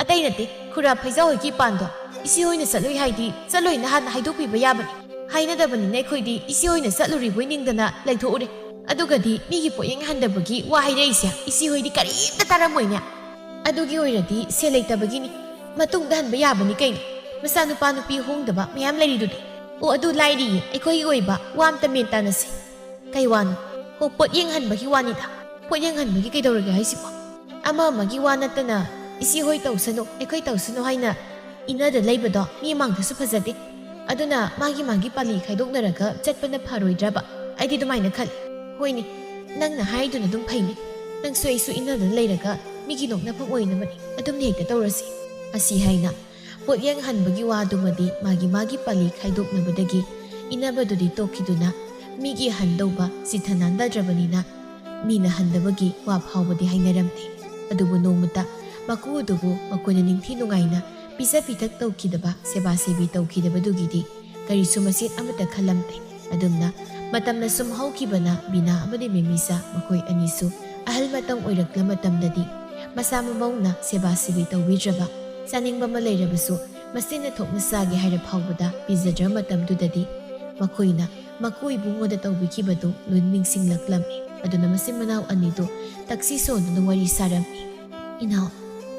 ꯑꯇꯩ ꯅꯠꯇꯦ ꯈꯨꯔꯥ ꯐꯩꯖꯥꯎꯍꯣꯏꯒꯤ ꯏꯄꯥꯟꯗꯣ ꯏꯆꯦꯍꯣꯏꯅ ꯆꯠꯂꯨꯏ ꯍꯥꯏꯗꯤ ꯆꯠꯂꯣꯏꯅ ꯍꯥꯟꯅ ꯍꯥꯏꯗꯣꯛꯄꯤꯕ ꯌꯥꯕꯅꯤ. ꯍꯥꯏꯅꯗꯕꯅꯤꯅ ꯑꯩꯈꯣꯏꯗꯤ ꯏꯆꯦꯍꯣꯏꯅ ꯆꯠꯂꯨꯔꯤꯕꯣꯏ ꯅꯤꯡꯗꯅ ꯂꯩꯊꯣꯛꯎꯔꯦ. ꯑꯗꯨꯒꯗꯤ ꯃꯤꯒꯤ ꯄꯣꯠꯌꯦꯡ ꯍꯟꯗꯕꯒꯤ ꯋꯥ ꯍꯥꯏꯔꯛꯏꯁꯦ ꯏꯆꯦꯍꯣꯏꯗꯤ ꯀꯔꯤꯝꯇ ꯇꯥꯔꯝꯃꯣꯏꯅꯦ. ꯑꯗꯨꯒꯤ ꯑꯣꯏꯔꯗꯤ ꯁꯦꯜ ꯂꯩꯇꯕꯒꯤꯅꯤ. ꯃꯇꯨꯡꯗ ꯍꯟꯕ ꯌꯥꯕꯅꯤ ꯀꯩꯅꯣ. ꯃꯆꯥꯅꯨꯄꯥ ꯅꯨꯄꯤ ꯍꯣꯡꯗꯕ ꯃꯌꯥꯝ ꯂꯩꯔꯤꯗꯨꯗꯤ. ꯑꯣ ꯑꯗꯨ ꯂꯥꯏꯔꯤꯌꯦ ꯑꯩꯈꯣꯏꯒꯤ ꯑꯣꯏꯕ ꯋꯥ ꯑꯝꯇ ꯃꯦꯟ ꯇꯥꯅꯁꯤ. ꯀꯩ ꯋꯥꯅꯣ? ꯍꯣ ꯄꯣꯠꯌꯦꯡ ꯍꯟꯕꯒꯤ ꯋꯥꯅꯤꯗ. ꯄꯣꯠꯌꯦꯡ ꯍꯟꯕꯒꯤ ꯀꯩꯗꯧꯔꯒꯦ ꯍꯥꯏꯁꯤꯕꯣ? ꯑꯃ ꯑꯃꯒꯤ ꯋꯥ ꯅꯠꯇꯅ ꯏꯆꯦꯍꯣꯏ ꯇꯧꯁꯅꯨ ꯑꯩꯈꯣꯏ ꯇꯧꯁꯅꯨ ꯍꯥꯏꯅ ꯏꯅꯗ ꯂꯩꯕꯗꯣ ꯃꯤ ꯃꯥꯡꯗꯁꯨ ꯐꯖꯗꯦ. ꯑꯗꯨꯅ ꯃꯥꯒꯤ ꯄꯥꯂꯤ ꯈꯥꯏꯗꯣꯛꯅꯔꯒ ꯆꯠꯄꯅ ꯐꯔꯣꯏꯗ꯭ꯔꯕ? ꯑꯩꯗꯤ ꯑꯗꯨꯃꯥꯏꯅ ꯈꯜꯂꯤ. ꯍꯣꯏꯅꯦ ꯅꯪꯅ ꯍꯥꯏꯗꯨꯅ ꯑꯗꯨꯝ ꯐꯩꯅꯦ. ꯅꯪꯁꯨ ꯑꯩꯁꯨ ꯏꯅꯗꯅ ꯂꯩꯔꯒ ꯃꯤꯒꯤ ꯅꯣꯛꯅꯐꯝ ꯑꯣꯏꯅꯕꯅꯤ. ꯑꯗꯨꯝꯅ ꯍꯦꯛꯇ ꯇꯧꯔꯁꯤ. ꯑꯁꯤ ꯍꯥꯏꯅ ꯄꯣꯠꯌꯦꯡ ꯍꯟꯕꯒꯤ ꯋꯥꯗꯨꯃꯗꯤ ꯃꯥꯒꯤ ꯄꯥꯂꯤ ꯈꯥꯏꯗꯣꯛꯅꯕꯗꯒꯤ ꯏꯅꯕꯗꯨꯗꯤ ꯇꯣꯛꯈꯤꯗꯨꯅ ꯃꯤꯒꯤ ꯍꯟꯗꯧꯕ ꯆꯤꯊ ꯅꯥꯟꯗ꯭ꯔꯕꯅꯤꯅ ꯃꯤꯅ ꯍꯟꯗꯕꯒꯤ ꯋꯥ ꯐꯥꯎꯕꯗꯤ ꯍꯥꯏꯅꯔꯝꯗꯦ꯫ ꯑꯗꯨꯕꯨ ꯅꯣꯡꯃꯇ ꯃꯀꯨ ꯑꯗꯨꯕꯨ ꯃꯈꯣꯏꯅ ꯅꯤꯡꯊꯤ ꯅꯨꯡꯉꯥꯏꯅ ꯄꯤꯖ ꯄꯤꯊꯛ ꯇꯧꯈꯤꯗꯕ ꯁꯦꯕꯥ ꯁꯦꯕꯤ ꯇꯧꯈꯤꯗꯕꯗꯨꯒꯤꯗꯤ ꯀꯔꯤꯁꯨ ꯃꯆꯦꯠ ꯑꯃꯠꯇ ꯈꯜꯂꯝꯗꯦ꯫ ꯑꯗꯨꯝꯅ ꯃꯇꯝꯅ ꯁꯨꯝ ꯍꯧꯈꯤꯕꯅ ꯕꯤꯅꯥ ꯑꯃꯗꯤ ꯃꯦꯃꯤꯁꯥ ꯃꯈꯣꯏ ꯑꯅꯤꯁꯨ ꯑꯍꯜ ꯃꯇꯝ ꯑꯣꯏꯔꯛꯂ ꯃꯇꯝꯗꯗꯤ ꯃꯁꯥ ꯃꯃꯧꯅ ꯁꯦꯕꯥ ꯁꯦꯕꯤ ꯇꯧꯕꯤꯗ꯭ꯔꯕ ꯆꯥꯅꯤꯡꯕ ꯑꯃ ꯂꯩꯔꯕꯁꯨ ꯃꯆꯤꯟꯅ ꯊꯣꯛꯅ ꯆꯥꯒꯦ ꯍꯥꯏꯔ ꯐꯥꯎꯕꯗ ꯄꯤꯖꯗ꯭ꯔ ꯃꯇꯝꯗꯨꯗꯗꯤ ꯃꯈꯣꯏꯅ ꯃꯀꯨ ꯏꯕꯨꯡꯉꯣꯗ ꯇꯧꯕꯤꯈꯤꯕꯗꯨ ꯂꯣꯏꯅ ꯅꯤꯡꯁꯤꯡꯂꯛꯂꯝꯃꯤ꯫ ꯑꯗꯨꯅ ꯃꯆꯤꯟ ꯃꯅꯥꯎ ꯑꯅꯤꯗꯨ ꯇꯛꯁꯤ ꯁꯣꯟꯗꯨꯅ ꯋꯥꯔꯤ ꯁꯥꯔꯝꯃꯤ꯫ ꯏꯅꯥꯎ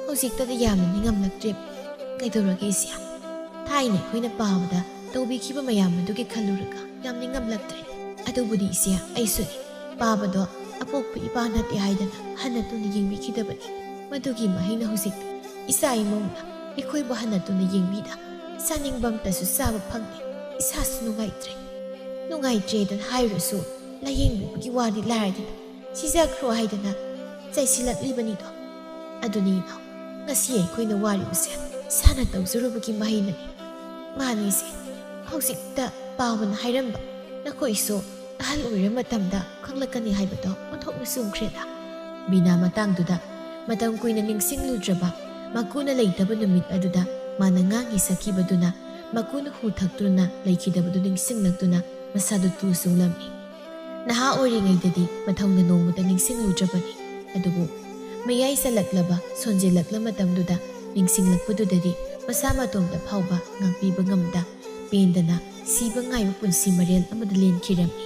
ꯍꯧꯖꯤꯛꯇꯗ ꯌꯥꯝꯅ ꯅꯤꯡꯉꯝꯂꯛꯇ꯭ꯔꯦ. ꯀꯩꯗꯧꯔꯒꯦ ꯏꯁꯦ? ꯊꯥꯏꯅ ꯑꯩꯈꯣꯏꯅ ꯄꯥꯕꯗ ꯇꯧꯕꯤꯈꯤꯕ ꯃꯌꯥꯝ ꯑꯗꯨꯒꯤ ꯈꯜꯂꯨꯔꯒ ꯌꯥꯝ ꯅꯤꯡꯉꯝꯂꯛꯇ꯭ꯔꯦ꯫ ꯑꯗꯨꯕꯨꯗꯤ ꯏꯁꯦ ꯑꯩꯁꯨꯅꯤ ꯄꯥꯕꯗꯣ ꯑꯄꯣꯛꯄ ꯏꯄꯥ ꯅꯠꯇꯦ ꯍꯥꯏꯗꯅ ꯍꯟꯅ ꯇꯨꯅ ꯌꯦꯡꯕꯤꯈꯤꯗꯕꯅꯤ꯫ ꯃꯗꯨꯒꯤ ꯃꯍꯩꯅ ꯍꯧꯖꯤꯛ ꯏꯆꯥ ꯏꯃꯧꯅ ꯑꯩꯈꯣꯏꯕꯨ ꯍꯟꯅ ꯇꯨꯅ ꯌꯦꯡꯕꯤꯗ ꯆꯥꯅꯤꯡꯕ ꯑꯝꯇꯁꯨ ꯆꯥꯕ ꯐꯪꯗꯦ꯫ ꯏꯁꯥꯁꯨ ꯅꯨꯡꯉꯥꯏꯇ꯭ꯔꯦ꯫ ꯅꯨꯡꯉꯥꯏꯇ꯭ꯔꯦꯗꯅ ꯍꯥꯏꯔꯨꯔꯁꯨ ꯂꯥꯌꯦꯡꯕꯤꯕꯒꯤ ꯋꯥꯗꯤ ꯂꯥꯏꯔꯗꯅ ꯁꯤꯖꯈ꯭ꯔꯣ ꯍꯥꯏꯗꯅ ꯆꯩꯁꯤꯜꯂꯛꯂꯤꯕꯅꯤꯗꯣ꯫ ꯑꯗꯨꯅꯤ ꯏꯅꯥꯎ, ꯉꯁꯤ ꯑꯩꯈꯣꯏꯅ ꯋꯥꯔꯤꯕꯁꯦ ꯏꯁꯥꯅ ꯇꯧꯖꯔꯨꯕꯒꯤ ꯃꯍꯩꯅꯅꯤ꯫ ꯃꯥꯅꯤꯁꯦ, ꯍꯧꯖꯤꯛꯇ ꯄꯥꯕꯅ ꯍꯥꯏꯔꯝꯕ ꯅꯈꯣꯏꯁꯨ ꯑꯍꯜ ꯑꯣꯏꯔ ꯃꯇꯝꯗ ꯈꯪꯂꯛꯀꯅꯤ ꯍꯥꯏꯕꯗꯣ ꯑꯣꯟꯊꯣꯛꯅ ꯆꯨꯝꯈ꯭ꯔꯦꯗ꯫ ꯕꯤꯅꯥ ꯃꯇꯥꯡꯗꯨꯗ ꯃꯇꯝ ꯀꯨꯏꯅ ꯅꯤꯡꯁꯤꯡꯂꯨꯗ꯭ꯔꯕ ꯃꯀꯨꯅ ꯂꯩꯇꯕ ꯅꯨꯃꯤꯠ ꯑꯗꯨꯗ ꯃꯥꯅ ꯉꯥꯡꯉꯤ ꯁꯛꯈꯤꯕꯗꯨꯅ ꯃꯀꯨꯅ ꯍꯨ ꯊꯛꯇꯨꯅ ꯂꯩꯈꯤꯗꯕꯗꯨ ꯅꯤꯡꯁꯤꯡꯂꯛꯇꯨꯅ ꯃꯁꯥꯗꯨ ꯇꯨ ꯆꯨꯡꯂꯝꯃꯤ꯫ ꯅꯍꯥ ꯑꯣꯏꯔꯤꯉꯩꯗꯗꯤ ꯃꯊꯧꯅ ꯅꯣꯡꯃꯇ ꯅꯤꯡꯁꯤꯡꯂꯨꯗ꯭ꯔꯕꯅꯤ꯫ ꯑꯗꯨꯕꯨ ꯃꯌꯥꯏ ꯆꯜꯂꯛꯂꯕ ꯁꯣꯟꯖꯤꯜꯂꯛꯂ ꯃꯇꯝꯗꯨꯗ ꯅꯤꯡꯁꯤꯡꯂꯛꯄꯗꯨꯗꯗꯤ ꯃꯁꯥ ꯃꯇꯣꯝꯇ ꯐꯥꯎꯕ ꯉꯥꯛꯄꯤꯕ ꯉꯝꯗ ꯄꯦꯟꯗꯅ ꯁꯤꯕ ꯉꯥꯏꯕ ꯄꯨꯟꯁꯤ ꯃꯔꯦꯜ ꯑꯃꯗ ꯂꯦꯟꯈꯤꯔꯝꯃꯤ꯫